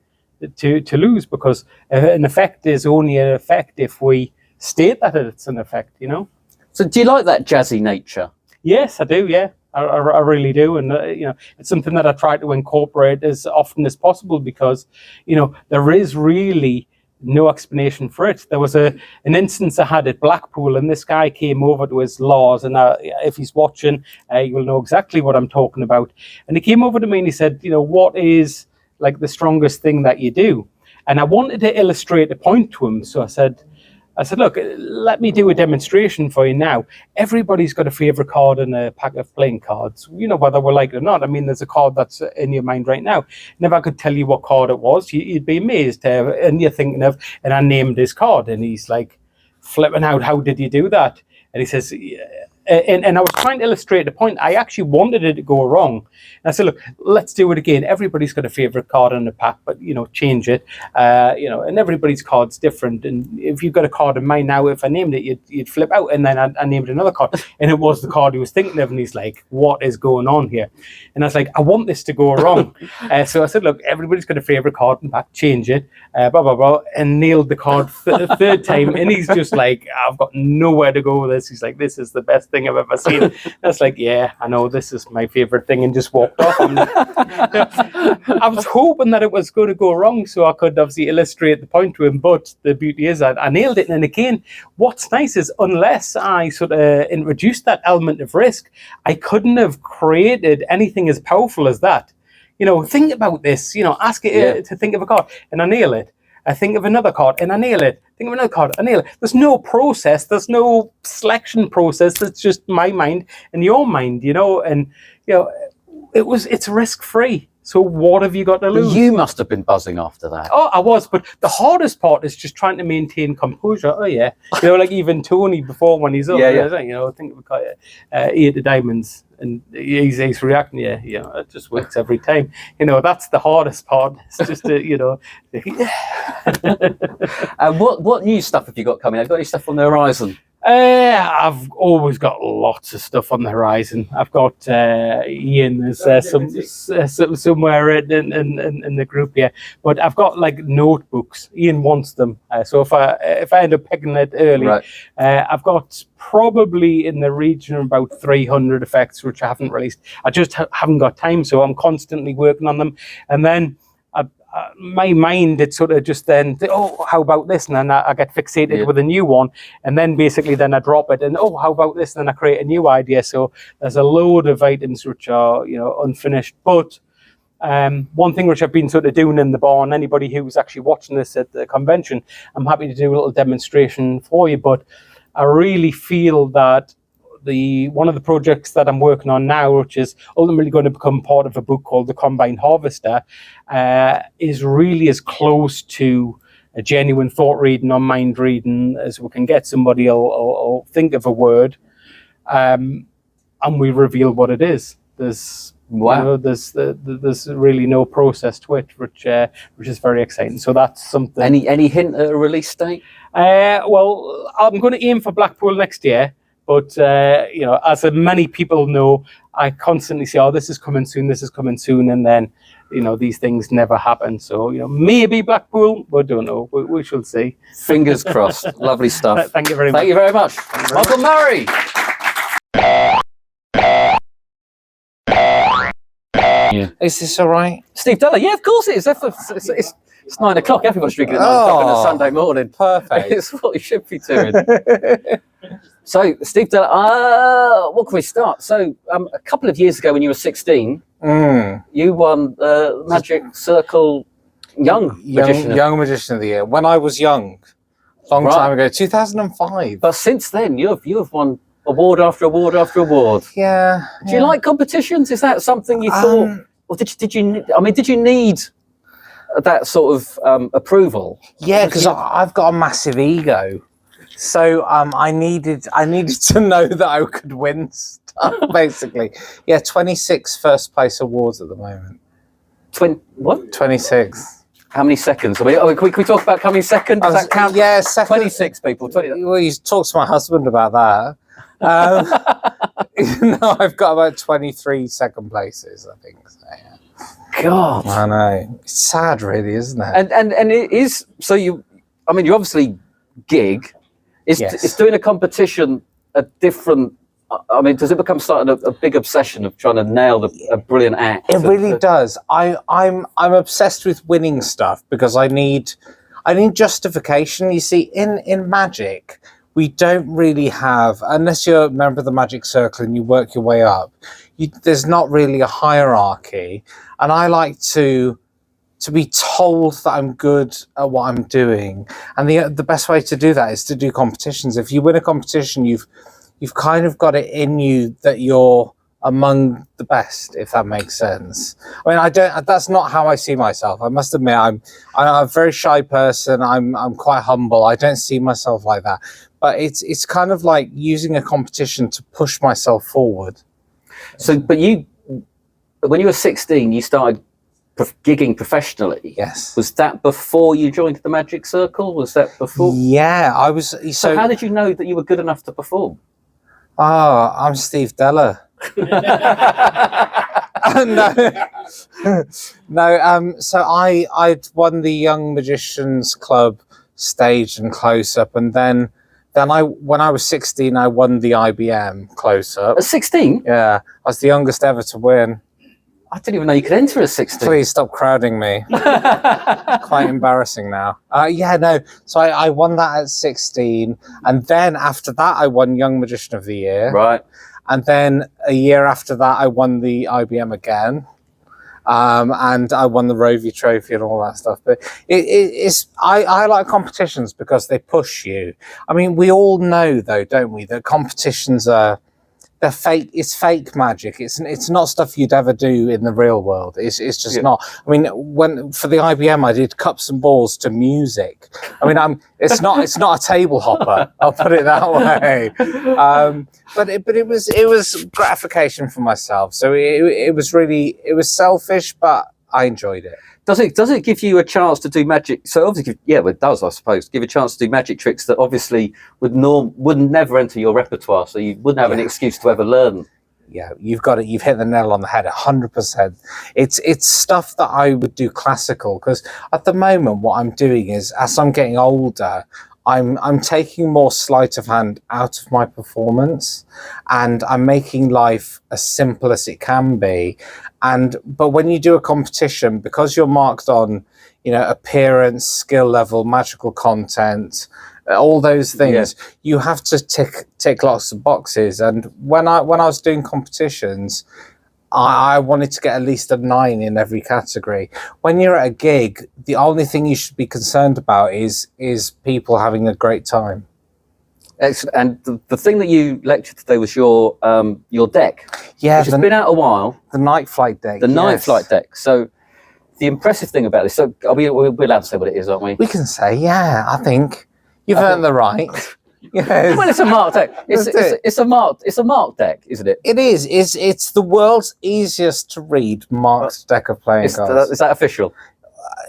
to lose, because an effect is only an effect if we state that it's an effect, you know. So do you like that jazzy nature? Yes, I do. Yeah, I really do, and you know, it's something that I try to incorporate as often as possible, because, you know, there is really no explanation for it. There was an instance I had at Blackpool, and this guy came over to his laws, and if he's watching, you will know exactly what I'm talking about. And he came over to me and he said, you know, what is like the strongest thing that you do? And I wanted to illustrate a point to him. So I said, look, let me do a demonstration for you now. Everybody's got a favorite card in a pack of playing cards, you know, whether we like it or not. I mean, there's a card that's in your mind right now. And if I could tell you what card it was, you'd be amazed. And you're thinking of, and I named his card, and he's like flipping out, how did you do that? And he says, and I was trying to illustrate the point. I actually wanted it to go wrong. And I said, look, let's do it again. Everybody's got a favorite card in the pack, but, you know, change it. You know, and everybody's card's different. And if you've got a card in mind now, if I named it, you'd flip out. And then I named another card, and it was the card he was thinking of. And he's like, what is going on here? And I was like, I want this to go wrong. So I said, look, everybody's got a favorite card in the pack, change it, blah, blah, blah, and nailed the card the third time. And he's just like, I've got nowhere to go with this. He's like, this is the best thing I've ever seen. And I was like, yeah, I know, this is my favorite thing, and just walked off. I was hoping that it was going to go wrong so I could obviously illustrate the point to him, but the beauty is I nailed it. And again, what's nice is, unless I sort of introduced that element of risk, I couldn't have created anything as powerful as that. You know, think about this, you know, ask it to think of a card, and I nail it. I think of another card and I nail it. Think of another card, I nail it. There's no process. There's no selection process. It's just my mind and your mind, you know. And, you know, it's risk-free. So what have you got to lose? You must have been buzzing after that. Oh, I was. But the hardest part is just trying to maintain composure. Oh, yeah. You know, like even Tony before, when he's up, you know, think of a 8 of diamonds. And he's reacting, you know, it just works every time. You know, that's the hardest part. It's just, you know. And what new stuff have you got coming? Have you got any stuff on the horizon? I've always got lots of stuff on the horizon. I've got Ian is somewhere in the group here, but I've got like notebooks. Ian wants them, so if I end up picking it early, right. I've got probably in the region of about 300 effects which I haven't released. I just haven't got time, so I'm constantly working on them, and then. My mind, it sort of just then, oh, how about this? And then I get fixated with a new one. And then basically then I drop it and, oh, how about this? And then I create a new idea. So there's a load of items which are, you know, unfinished. But one thing which I've been sort of doing in the barn, anybody who's actually watching this at the convention, I'm happy to do a little demonstration for you. But I really feel that one of the projects that I'm working on now, which is ultimately going to become part of a book called The Combine Harvester, is really as close to a genuine thought reading or mind reading as we can get. Somebody will think of a word, and we reveal what it is. There's Wow. You know, there's really no process to it, which is very exciting. So that's something. Any hint at a release date? Well, I'm going to aim for Blackpool next year. But you know, as many people know, I constantly say, "Oh, this is coming soon. This is coming soon," and then you know these things never happen. So you know, maybe Blackpool, we don't know. We shall see. Fingers crossed. Lovely stuff. Thank you very much. Thank you very much. Michael Murray. Is this all right? Steve Deller. Yeah, of course it is. It's 9 o'clock. Everyone's drinking at 9 o'clock on a Sunday morning. Perfect. It's what you should be doing. So, Steve Deller, what can we start? So, a couple of years ago when you were 16, you won Magic Circle Young Magician of the Year. When I was young, long time ago, 2005. But since then, you have won award after award after award. Yeah. Do you like competitions? Is that something you thought, or did you need that sort of approval? Yeah, because I've got a massive ego, so I needed to know that I could win stuff. Basically, yeah, 26 first place awards at the moment. What? 26. How many seconds? Can we talk about coming second? Does that count? Yeah, second. 26 people. 20. Well, you talk to my husband about that. No, I've got about 23 second places, I think. So, yeah. God, I know. It's sad, really, isn't it? and it is. So you obviously gig. Is doing a competition a different? I mean, does it become starting a big obsession of trying to nail a brilliant act? It really does. I'm obsessed with winning stuff because I need justification. You see, in Magic, we don't really have, unless you're a member of the Magic Circle and you work your way up, there's not really a hierarchy. And I like to be told that I'm good at what I'm doing. And the best way to do that is to do competitions. If you win a competition, you've kind of got it in you that you're among the best, if that makes sense. I mean, that's not how I see myself. I must admit, I'm a very shy person. I'm quite humble. I don't see myself like that. But it's kind of like using a competition to push myself forward. So, but when you were 16, you started gigging professionally. Yes. Was that before you joined the Magic Circle? Was that before? Yeah, I was. So how did you know that you were good enough to perform? Oh, I'm Steve Deller. No. So I'd won the Young Magicians Club stage and close up, and then when I was 16, I won the IBM close up. At 16? Yeah, I was the youngest ever to win. I didn't even know you could enter at 16. Please stop crowding me. Quite embarrassing now. Yeah, no. So I won that at 16, and then after that, I won Young Magician of the Year. Right. And then a year after that, I won the IBM again. And I won the Rovey Trophy and all that stuff. But I like competitions because they push you. I mean, we all know, though, don't we, that competitions they're fake. It's fake magic. It's not stuff you'd ever do in the real world. It's just not. I mean, for the IBM, I did cups and balls to music. I mean, it's not a table hopper. I'll put it that way. But it was gratification for myself. So it was selfish, but I enjoyed it. Does it give you a chance to do magic? So obviously, yeah, it does, I suppose. Give you a chance to do magic tricks that obviously would never enter your repertoire, so you wouldn't have an excuse to ever learn. Yeah, you've got it. You've hit the nail on the head, 100%. It's stuff that I would do classical, because at the moment, what I'm doing is, as I'm getting older, I'm taking more sleight of hand out of my performance, and I'm making life as simple as it can be. But when you do a competition, because you're marked on, appearance, skill level, magical content, all those things, you have to tick lots of boxes. And when I was doing competitions, I wanted to get at least a 9 in every category. When you're at a gig, the only thing you should be concerned about is people having a great time. Excellent. And the thing that you lectured today was your deck. Yeah, which has been out a while. The Night Flight deck. The Night Flight deck. So the impressive thing about this. So we're allowed to say what it is, aren't we? We can say, yeah. I think you've earned the right. Yes. Well, it's a marked deck. It's a marked deck, isn't it? It is. It's the world's easiest to read marked deck of playing cards. Is that official?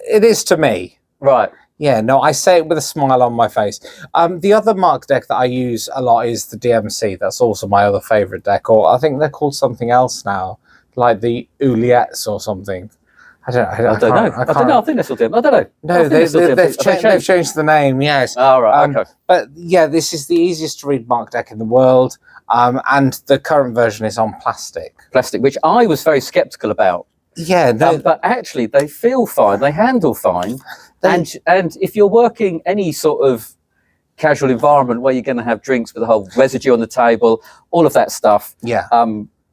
It is to me. Right. Yeah, no, I say it with a smile on my face. The other mark deck that I use a lot is the DMC. That's also my other favourite deck, or I think they're called something else now, like the Oubliettes or something. I don't know. I don't know. I think they're still doing. I don't know. No, they've changed the name. Yes. Oh, right. Okay. But yeah, this is the easiest to read mark deck in the world, and the current version is on plastic. Plastic, which I was very sceptical about. Yeah, no, But actually, they feel fine. They handle fine. And if you're working any sort of casual environment where you're going to have drinks with a whole residue on the table, all of that stuff. yeah,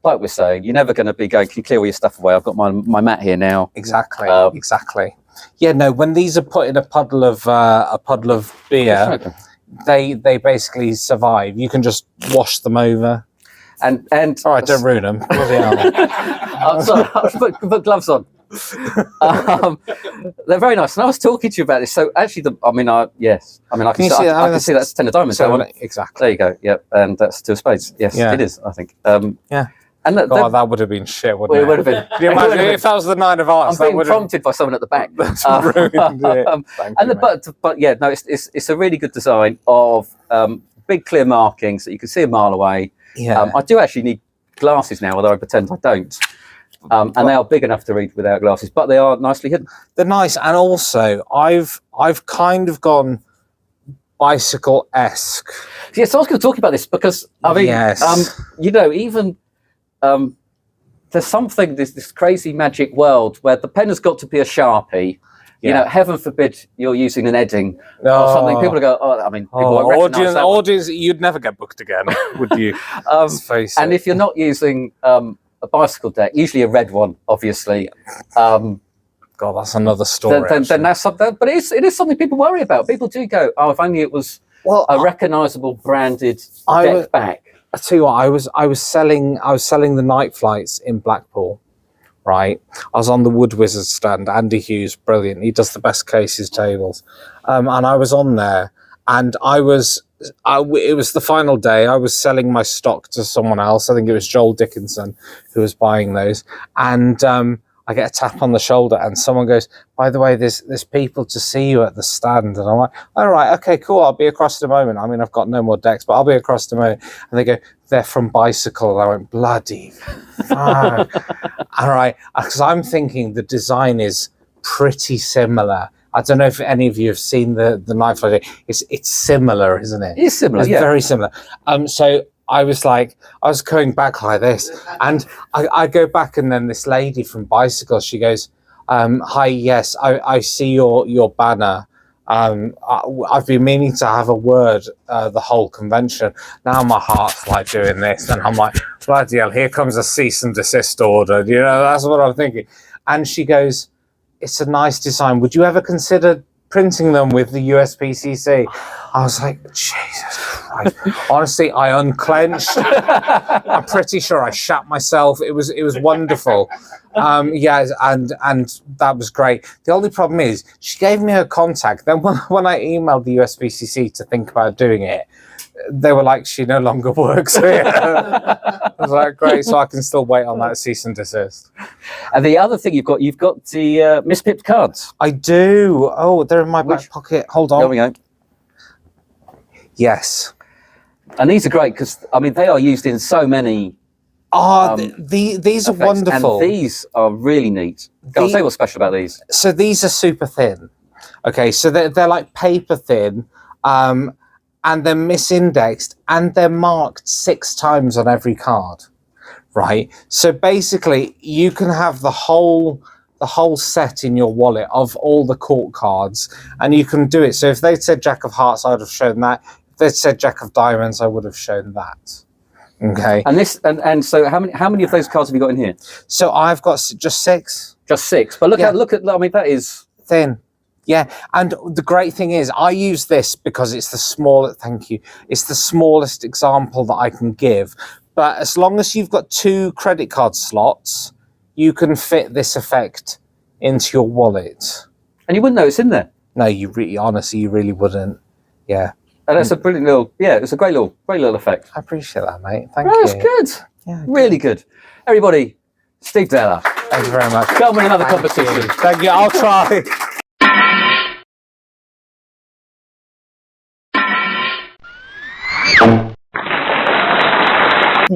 Like we're saying, you're never going to be going, can you clear all your stuff away? I've got my mat here now. exactly, exactly. Yeah, no, when these are put in a puddle of beer, they basically survive. You can just wash them over. And All right, don't ruin them. Bloody hell. I'm sorry, I put gloves on. They're very nice. And I was talking to you about this. So actually, I can see that's 10 of diamonds. So, exactly. There you go. Yep, and that's 2 of spades. Yes, Yeah. it is. I think. Yeah. And God, that would have been shit, wouldn't it it? would have been. Can you imagine if that was the 9 of hearts? I'm being prompted by someone at the back. That's ruined it. Thank you, mate. But yeah, no, it's a really good design of big clear markings that you can see a mile away. Yeah. I do actually need glasses now, although I pretend I don't. And they are big enough to read without glasses, but they are nicely hidden. They're nice, and also I've kind of gone bicycle-esque. Yeah, so I was going to talk about this because I mean, Yes. even there's something this crazy magic world where the pen has got to be a Sharpie. You know, heaven forbid you're using an Edding or something. People go, people won't recognise that one. audience, you'd never get booked again, would you? Let's face And it. if you're not using a bicycle deck, usually a red one, obviously. God, that's another story. Then that's something. But it is something people worry about. People do go, oh, if only it was a recognisable branded deck back. I tell you what, I was selling the night flights in Blackpool, right? I was on the Wood Wizard stand. Andy Hughes, brilliant. He does the best cases tables, and I was on there, and it was the final day. I was selling my stock to someone else. I think it was Joel Dickinson who was buying those, and I get a tap on the shoulder, and someone goes, "By the way, there's people to see you at the stand." And I'm like, "All right, okay, cool. I'll be across in a moment. I mean, I've got no more decks, but I'll be across in a moment." And they go, "They're from Bicycle." And I went, "Bloody fuck!" All right, because I'm thinking the design is pretty similar. I don't know if any of you have seen the knife. It's similar, isn't it? It's similar. It's very similar. So I was going back like this, and I go back, and then this lady from Bicycle, she goes, "Hi, yes, I see your banner. I've been meaning to have a word the whole convention. Now my heart's like doing this, and I'm like, bloody hell, here comes a cease and desist order. You know, that's what I'm thinking." And she goes, "It's a nice design. Would you ever consider printing them with the USPCC?" I was like, Jesus Christ. Honestly, I unclenched. I'm pretty sure I shat myself. It was wonderful. Yeah, and that was great. The only problem is she gave me her contact. Then when I emailed the USPCC to think about doing it, they were like, "She no longer works here." I was like, great, so I can still wait on that cease and desist. And the other thing you've got the mispipped cards. I do. Oh, they're in my back pocket. Hold on. There we go. Yes. And these are great because they are used in so many. These are effects, wonderful. And these are really neat. Go on, say what's special about these. So these are super thin. Okay, so they're like paper thin, and they're misindexed, and they're marked 6 times on every card, right? So basically, you can have the whole set in your wallet of all the court cards, and you can do it. So if they'd said Jack of Hearts, I would have shown that. If they'd said Jack of Diamonds, I would have shown that. Okay. And this and so how many of those cards have you got in here? So I've got just 6. Just 6. But look at that is thin. Yeah, and the great thing is I use this because it's the smallest. Thank you. It's the smallest example that I can give. But as long as you've got 2 credit card slots, you can fit this effect into your wallet. And you wouldn't know it's in there. No, honestly, you really wouldn't. Yeah. And that's a brilliant little. Yeah, it's a great little effect. I appreciate that, mate. Thank you. That's good. Yeah, really good. Everybody, Steve Della. Thank you very much. Go and win another competition. Thank you. I'll try.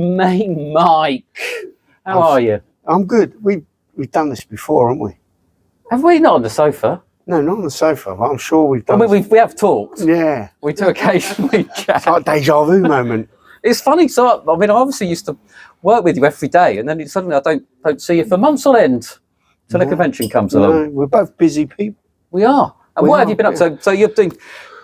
main Mike. How are you? I'm good. We've done this before, haven't we? Have we? Not on the sofa. No, not on the sofa, but I'm sure we've I done. mean, we have talked. Yeah, We do occasionally chat. it's like deja vu moment. It's funny. So I mean, I obviously used to work with you every day, and then suddenly I don't see you for months on end till a convention comes along. No, we're both busy people. We are. And We what have are, you been up to? So you're doing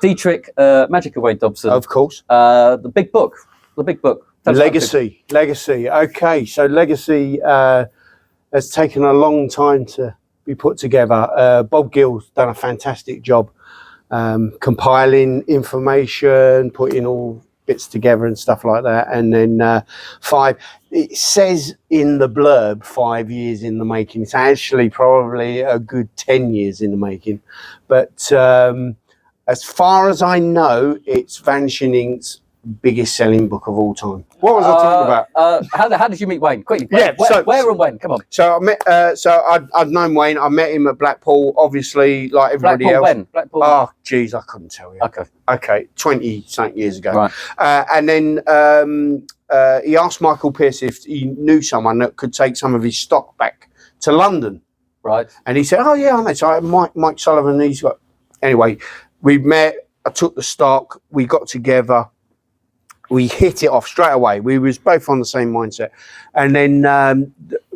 Dietrich, Magic of Wayne Dobson, Of course. the big book. Tell us about Legacy. Okay, so Legacy has taken a long time to be put together. Bob Gill's done a fantastic job compiling information, putting all bits together and stuff like that. And then it says in the blurb 5 years in the making. It's actually probably a good 10 years in the making. But as far as I know, it's Vanishing Ink's biggest selling book of all time. What was I talking about? How did you meet Wayne? Quickly. Yeah, Where and when? Come on. So I met. I'd known Wayne. I met him at Blackpool. Obviously, like everybody Blackpool else. when? Blackpool. Oh, geez, I couldn't tell you. Okay. 20-something years ago. Right. And then he asked Michael Pearce if he knew someone that could take some of his stock back to London. Right. And he said, "Oh yeah, I know." So I had Mike Sullivan. He's got. Anyway, we met. I took the stock. We got together. We hit it off straight away. We was both on the same mindset. And then a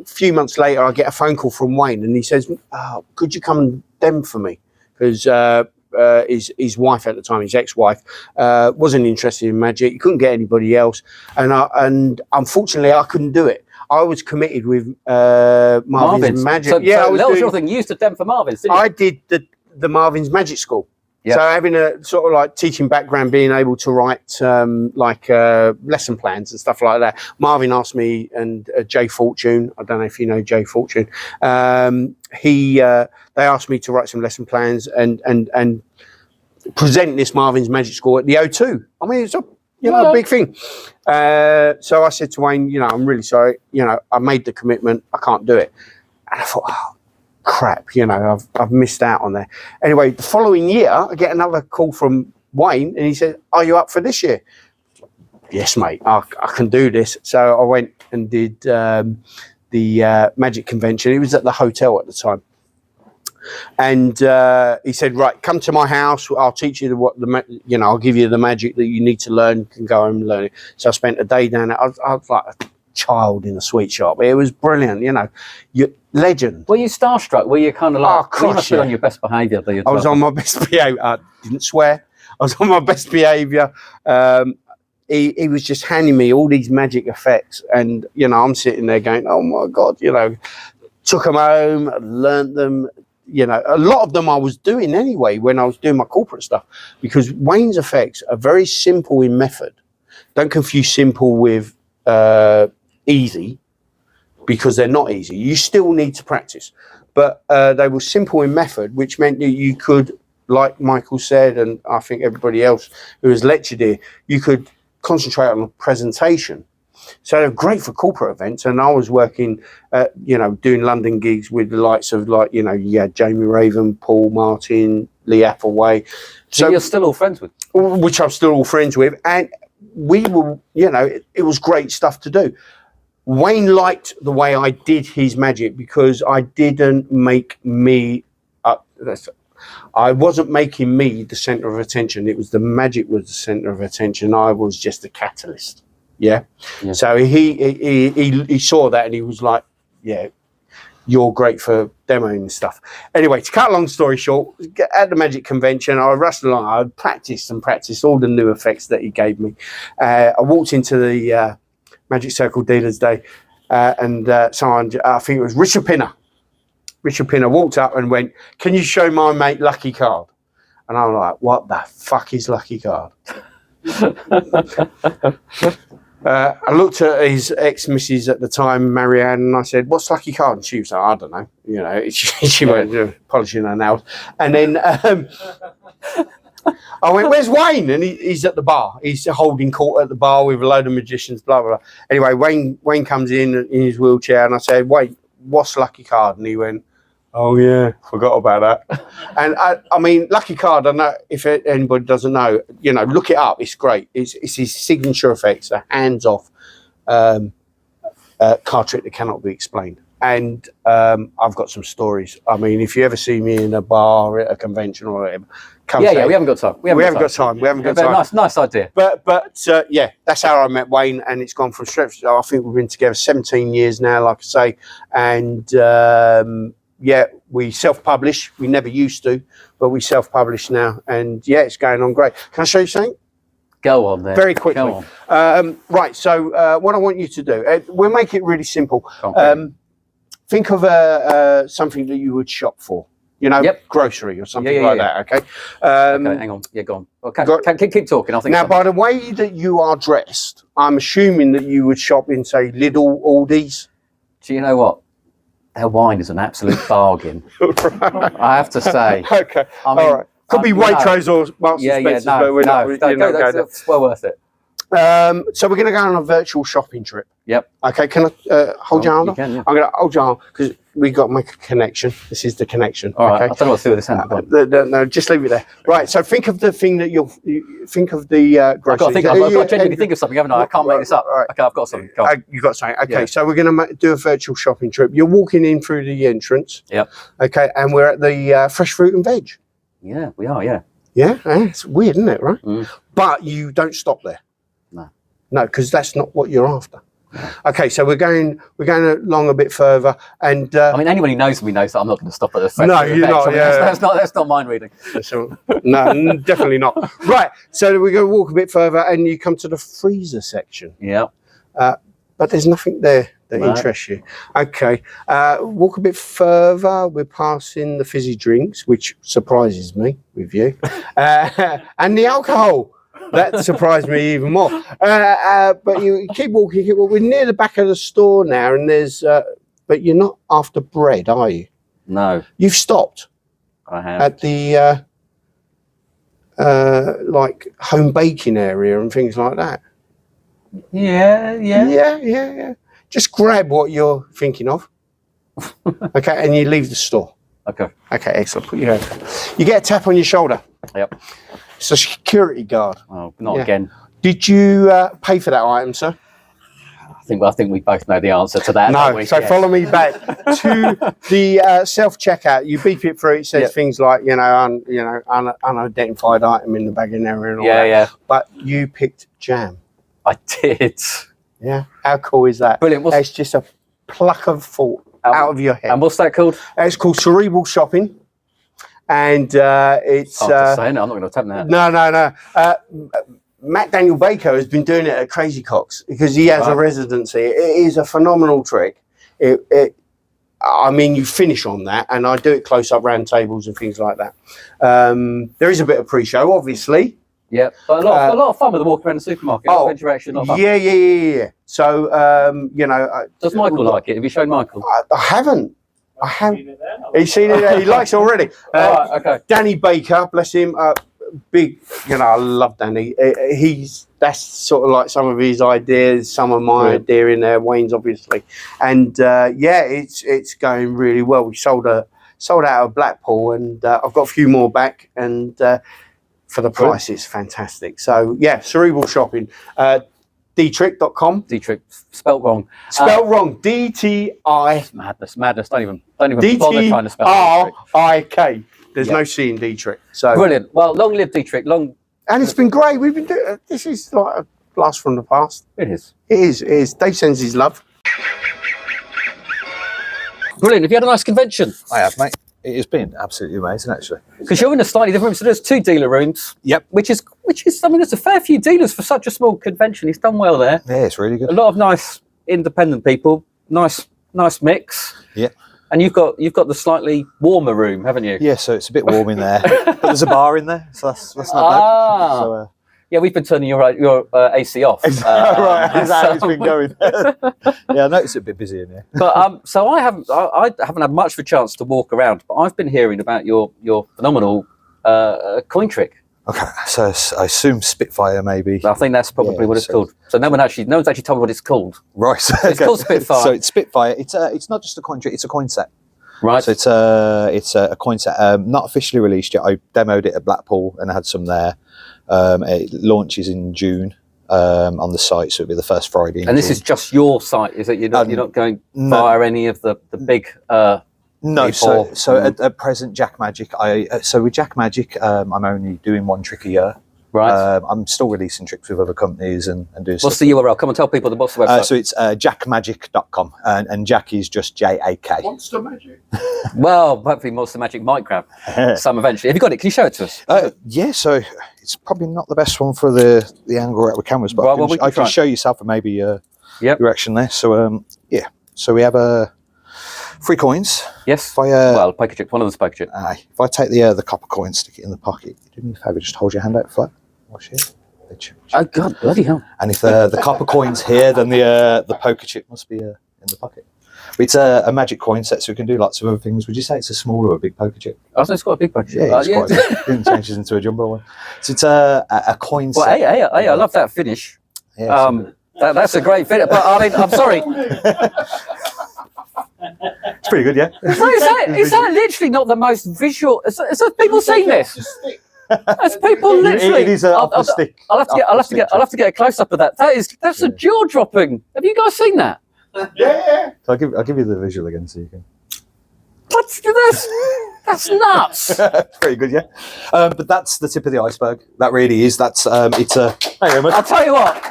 few months later, I get a phone call from Wayne, and he says, "Oh, could you come and dem for me?" Because his wife at the time, his ex-wife, wasn't interested in magic. He couldn't get anybody else, and unfortunately, I couldn't do it. I was committed with Marvin's Magic. So, I was little doing, short thing. You used to dem for Marvin's, didn't you? I did the Marvin's Magic School. Yep. So having a sort of like teaching background, being able to write lesson plans and stuff like that. Marvin asked me, and Jay Fortune, I don't know if you know Jay Fortune, they asked me to write some lesson plans and present this Marvin's Magic School at the O2. I mean, it's a big thing. So I said to Wayne, I'm really sorry. I made the commitment. I can't do it. And I thought, oh, crap, I've missed out on there. Anyway, the following year, I get another call from Wayne, and he said, "Are you up for this year?" Yes, mate, I can do this. So I went and did the Magic Convention. It was at the hotel at the time. And he said, "Right, come to my house. I'll teach you I'll give you the magic that you need to learn. You can go home and learn it." So I spent a day down there. I was like a child in a sweet shop. It was brilliant, legend. Were you starstruck? Were you kind of like, you must be on your best behaviour? I was on my best behaviour. I didn't swear. I was on my best behaviour. He was just handing me all these magic effects, and I'm sitting there going, "Oh my God!" Took them home, learnt them. A lot of them I was doing anyway when I was doing my corporate stuff, because Wayne's effects are very simple in method. Don't confuse simple with easy, because they're not easy. You still need to practice, but they were simple in method, which meant that you could, like Michael said, and I think everybody else who has lectured here, you could concentrate on the presentation. So they're great for corporate events. And I was working, doing London gigs with the likes of you had Jamie Raven, Paul Martin, Lee Appleway. So you're still all friends with? Which I'm still all friends with. And we were, it was great stuff to do. Wayne liked the way I did his magic, because I didn't make me I wasn't making me the center of attention. It was the magic was the center of attention. I was just a catalyst. Yeah. So he saw that, and he was like, "Yeah, you're great for demoing stuff." Anyway, to cut a long story short, at the Magic Convention, I rushed along. I practiced all the new effects that he gave me. I walked into the Magic Circle Dealers Day, and someone, I think it was Richard Pinner, walked up and went, "Can you show my mate Lucky Card?" And I'm like, "What the fuck is Lucky Card?" I looked at his ex-missus at the time, Marianne, and I said, "What's Lucky Card?" And she was like, "I don't know." She went polishing her nails. And then I went, "Where's Wayne?" And he's at the bar. He's holding court at the bar with a load of magicians, blah, blah, blah. Anyway, Wayne comes in his wheelchair, and I said, "Wait, what's Lucky Card?" And he went, "Oh yeah, forgot about that." And I mean, Lucky Card, I know if anybody doesn't know, look it up. It's great. It's his signature effects, the hands-off card trick that cannot be explained. And I've got some stories. I mean, if you ever see me in a bar at a convention or whatever, come Yeah, say, we haven't got time. we haven't got time. We haven't got time. Nice idea. But yeah, that's how I met Wayne, and it's gone from strength. I think we've been together 17 years now, like I say, and yeah, we self-publish. We never used to, but we self-publish now, and yeah, it's going on great. Can I show you something? Go on then. Very quickly. Go on. Right. So what I want you to do, we'll make it really simple. Can't Think of something that you would shop for. You know, grocery or something like that. Okay. Okay, hang on. Yeah, go on. Okay, keep talking. I think now, by the way that you are dressed, I'm assuming that you would shop in, say, Lidl, Aldi's. Do you know what? Their wine is an absolute bargain. I have to say. Okay. I mean, all right. Could be Waitrose or Marks and Spencer's, but we're not. That's well worth it. So we're going to go on a virtual shopping trip. Yep. Okay. Can I hold your arm? You can, yeah. I'm going to hold your arm because we got to make a connection. This is the connection. All right. Okay. I don't know what to do with this hand. No, just leave it there. Right. So think of the thing that you think of the I've got to genuinely think of something, haven't I? I can't make this up. Right. Okay, I've got something. Go on. You got something. Okay. Yeah. So we're going to do a virtual shopping trip. You're walking in through the entrance. Yep. Okay. And we're at the fresh fruit and veg. Yeah, we are. Yeah. Yeah. It's weird, isn't it? Right. Mm. But you don't stop there. No, because that's not what you're after. Okay, so we're going along a bit further, and I mean, anyone who knows me knows that I'm not going to stop at the. No, you're not. I mean, Yeah, that's not mind reading. so, no, definitely not. Right, so we're going to walk a bit further, and you come to the freezer section. Yeah. But there's nothing there that interests you. Okay, walk a bit further. We're passing the fizzy drinks, which surprises me with you, and the alcohol. That surprised me even more. But you keep walking. We're near the back of the store now, and there's. But you're not after bread, are you? No. You've stopped I have. at the like home baking area and things like that. Yeah. Just grab what you're thinking of. Okay, and you leave the store. Okay. Okay, excellent. Put your hand. You get a tap on your shoulder. Yep. It's a security guard. Oh, not again. Did you pay for that item, sir? I think we both know the answer to that. don't No. we? So Yes. follow me back to the self checkout. You beep it through. It says things like unidentified item in the bagging area and all that. Yeah. But you picked jam. I did. Yeah. How cool is that? Brilliant. It's just a pluck of thought out of your head. And what's that called? It's called cerebral shopping, and it's. I'm just saying it. I'm not going to attempt that. No. Matt Daniel Baker has been doing it at Crazy Cocks because he has a residency. It is a phenomenal trick. I mean, you finish on that, and I do it close up round tables and things like that. There is a bit of pre-show, obviously. Yeah, but a lot of fun with the walk around the supermarket. A lot of interaction. Yeah. So, does Michael like it? Have you shown Michael? I haven't. He's seen it. He likes it already. Right, okay. Danny Baker, bless him. Big, I love Danny. That's sort of like some of his ideas, some of my idea in there. Wayne's obviously, and it's going really well. We sold out of Blackpool, and I've got a few more back, and for the price, it's fantastic. So cerebral shopping. Dtrick.com. D-Trick, spelt wrong. Spelt wrong. D-T-I. Madness. Don't even bother trying to spell D-T-R-I-K. There's no C in D-Trick. So brilliant. Well, long live D-Trick. And it's been great. We've been doing this is like a blast from the past. It is. It is. Dave sends his love. Brilliant. Have you had a nice convention? I have, mate. It has been absolutely amazing, actually. Because you're in a slightly different room. So there's 2 dealer rooms. Yep. Which is. I mean, there's a fair few dealers for such a small convention. He's done well there. Yeah, it's really A good. lot of nice independent people. Nice mix. Yeah. And you've got the slightly warmer room, haven't you? Yeah, so it's a bit warm in there. But there's a bar in there, so that's not bad. So, yeah, we've been turning your AC off. right, that's how it's been going. Yeah, I noticed it a bit busy in here. But so I haven't had much of a chance to walk around, but I've been hearing about your phenomenal coin trick. Okay, so I assume Spitfire maybe. I think that's probably what it's called. So no one's actually told me what it's called. Right. So it's called Spitfire. So it's Spitfire. It's not just a coin trick; it's a coin set. Right. So it's a coin set. Not officially released yet. I demoed it at Blackpool and I had some there. It launches in June. on the site, so it'll be the first Friday. And this is just your site, is it? You're not going no. via any of the big. No, so people? at present, Jack Magic. So with Jack Magic, I'm only doing one trick a year. Right. I'm still releasing tricks with other companies and doing. What's the URL? Come and tell people what's the website. So it's jackmagic.com, and Jack is just JAK. Monster Magic. Well, hopefully Monster Magic might grab some eventually. Have you got it? Can you show it to us? Yeah, so it's probably not the best one for the angle with cameras, but Well, I can show yourself and maybe your action there. So yeah, so we have 3 coins. Yes. If poker chip. One of them's poker chip. if I take the copper coin, stick it in the pocket, do me a favour, just hold your hand out flat. Watch here. Oh God, bloody hell! And if the copper coin's here, then the poker chip must be in the pocket. But it's a magic coin set, so we can do lots of other things. Would you say it's a small or a big poker chip? Oh, so it's got a big poker chip. Yeah, it's quite big. Didn't change it into a jumbo one. So it's a coin Well, set. hey, I love that finish. Yeah, That's a great finish. But I mean, I'm sorry. it's pretty good, yeah. So is that literally not the most visual? Is people seeing this? As people literally, It is off the stick. I'll have to get a close up of that. That's a jaw dropping. Have you guys seen that? Yeah. So I'll give you the visual again so you can. That's nuts. It's pretty good, yeah. But that's the tip of the iceberg. That really is. That's it's a. Thank you very much. I'll tell you what.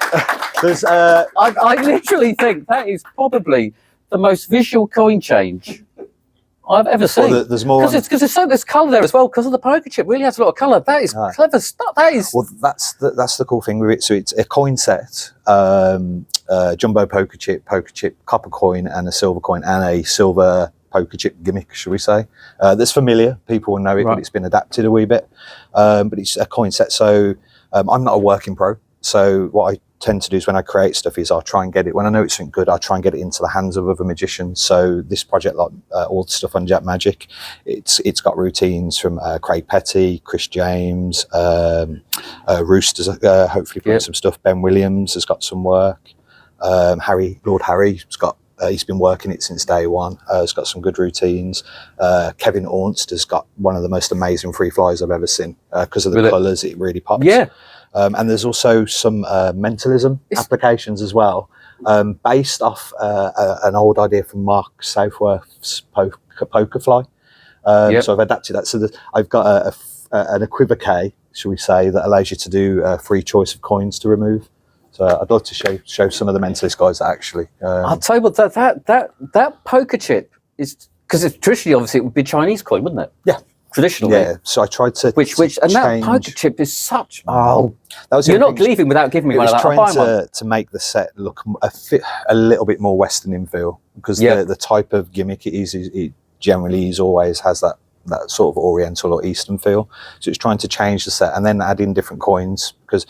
There's I literally think that is probably the most visual coin change I've ever seen. Well, there's more. Because there's colour there as well. Because of the poker chip, really has a lot of colour. That is clever stuff. That is. Well, that's the cool thing with it. So it's a coin set, jumbo poker chip, copper coin, and a silver coin, and a silver poker chip gimmick, should we say? That's familiar. People will know it, but it's been adapted a wee bit. But it's a coin set. So I'm not a working pro. So what I tend to do is when I create stuff is I'll try and get it, when I know it's something good, I'll try and get it into the hands of other magicians. So this project, like all the stuff on Jack Magic, it's got routines from Craig Petty, Chris James, Rooster's hopefully putting some stuff. Ben Williams has got some work. Lord Harry's got he's been working it since day one. He's got some good routines. Kevin Ornst has got one of the most amazing free flies I've ever seen because of the colours. It really pops. Yeah. And there's also some mentalism applications as well, based off an old idea from Mark Southworth's poker fly. So I've adapted that. So I've got an equivoque, shall we say, that allows you to do a free choice of coins to remove. So I'd love to show some of the mentalist guys that actually. I'll tell you what, that poker chip is, because traditionally, obviously, it would be Chinese coin, wouldn't it? Yeah. Traditionally. Yeah. So I tried to and that poker chip is such. Oh, that was you're not leaving without giving me one of that. Trying to make the set look a little bit more Western in feel, because the type of gimmick it is, it generally always has that sort of Oriental or Eastern feel. So it's trying to change the set and then add in different coins, because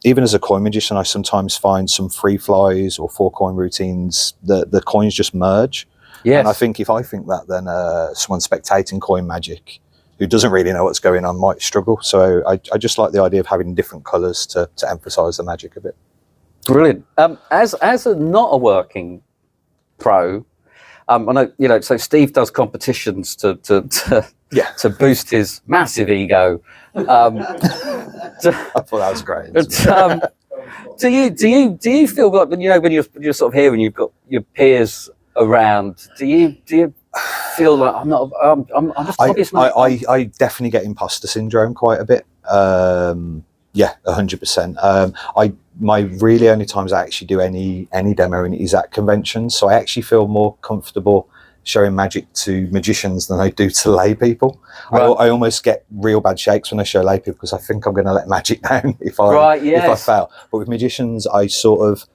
even as a coin magician, I sometimes find some free flies or 4-coin routines, the coins just merge. Yes. And I think if I think that, then someone spectating coin magic who doesn't really know what's going on might struggle. So I just like the idea of having different colours to emphasise the magic a bit. Brilliant. As not a working pro, I know, so Steve does competitions to boost his massive ego. I thought that was great. Do you feel like when you're sort of here and you've got your peers around, do you feel like I'm just obvious? I definitely get imposter syndrome quite a bit. 100%. My really only times I actually do any demoing is at conventions, so I actually feel more comfortable showing magic to magicians than I do to lay people. Right. I almost get real bad shakes when I show lay people, because I think I'm going to let magic down if I fail. But with magicians, I sort of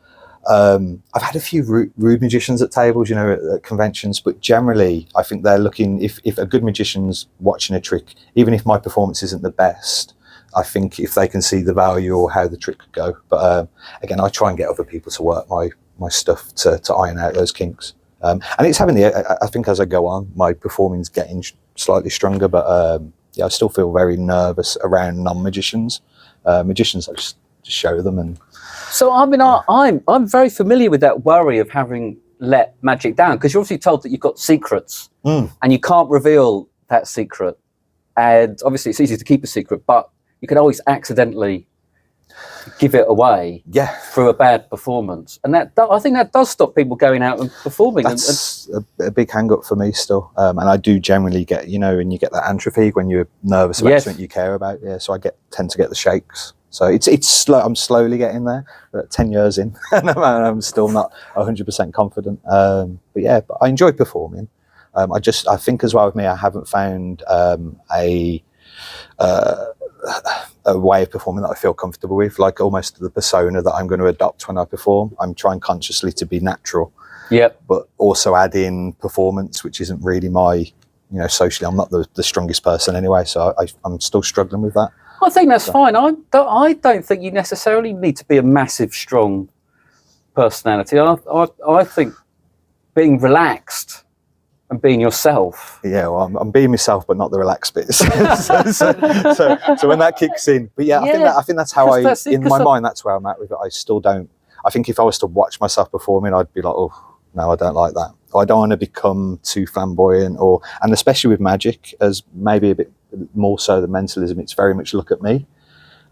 I've had a few rude magicians at tables, at conventions, but generally I think they're looking, if a good magician's watching a trick, even if my performance isn't the best, I think if they can see the value or how the trick could go. But again, I try and get other people to work my stuff to iron out those kinks. And it's I think as I go on, my performing's getting slightly stronger, but I still feel very nervous around non-magicians. Magicians, I just show them. And so I'm very familiar with that worry of having let magic down, because you're obviously told that you've got secrets and you can't reveal that secret. And obviously it's easy to keep a secret, but you can always accidentally give it away Yeah, through a bad performance, and I think that does stop people going out and performing. that's a big hang up for me still. And I do generally get, when you get that atrophy when you're nervous about Yes. something you care about. Yeah, so tend to get the shakes. So it's slow. I'm slowly getting there. But 10 years in, and I'm still not 100% confident. But I enjoy performing. I think as well with me, I haven't found a way of performing that I feel comfortable with, like almost the persona that I'm going to adopt when I perform. I'm trying consciously to be natural, but also add in performance, which isn't really my, socially, I'm not the strongest person anyway, so I'm still struggling with that. I think that's fine. I don't think you necessarily need to be a massive, strong personality. I think being relaxed and being yourself. Yeah, well, I'm being myself, but not the relaxed bits. so when that kicks in, but I think that's how in my mind, that's where I'm at with it. I still don't. I think if I was to watch myself performing, I'd be like, oh no, I don't like that. I don't want to become too flamboyant, and especially with magic, as maybe a bit more so than mentalism, it's very much look at me.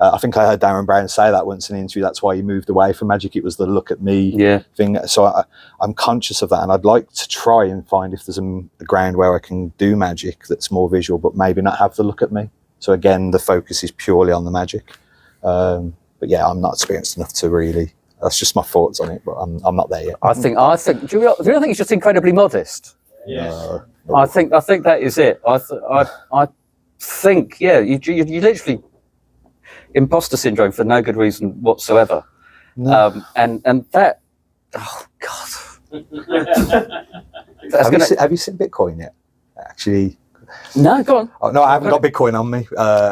I think I heard Darren Brown say that once in an interview. That's why he moved away from magic. It was the look at me thing. So I'm conscious of that, and I'd like to try and find if there's a ground where I can do magic that's more visual, but maybe not have the look at me. So again, the focus is purely on the magic. But I'm not experienced enough to really. That's just my thoughts on it, but I'm not there yet. I think. Do you think he's just incredibly modest? Yes. I think that is it. I think you literally imposter syndrome for no good reason whatsoever. No. And that, oh God. Have you seen Bitcoin yet? Actually, No, go on. oh, no, I haven't got Bitcoin on me, I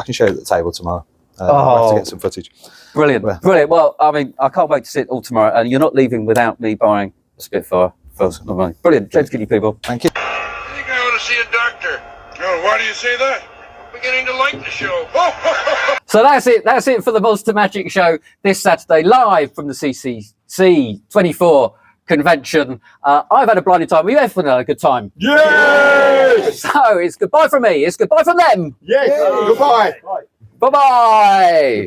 can show you at the table tomorrow. I'll have to get some footage. Brilliant. Well, I mean, I can't wait to see it all tomorrow, and you're not leaving without me buying a Spitfire. Brilliant. Thanks, you people. Thank you. I think I ought to see a doctor. Oh, why do you say that? I'm beginning to like the show. So that's it. That's it for the Monster Magic Show this Saturday, live from the CCC 24 convention. I've had a blinding time. We've had a good time. Yes! So it's goodbye from me. It's goodbye from them. Yes! Goodbye! Bye-bye.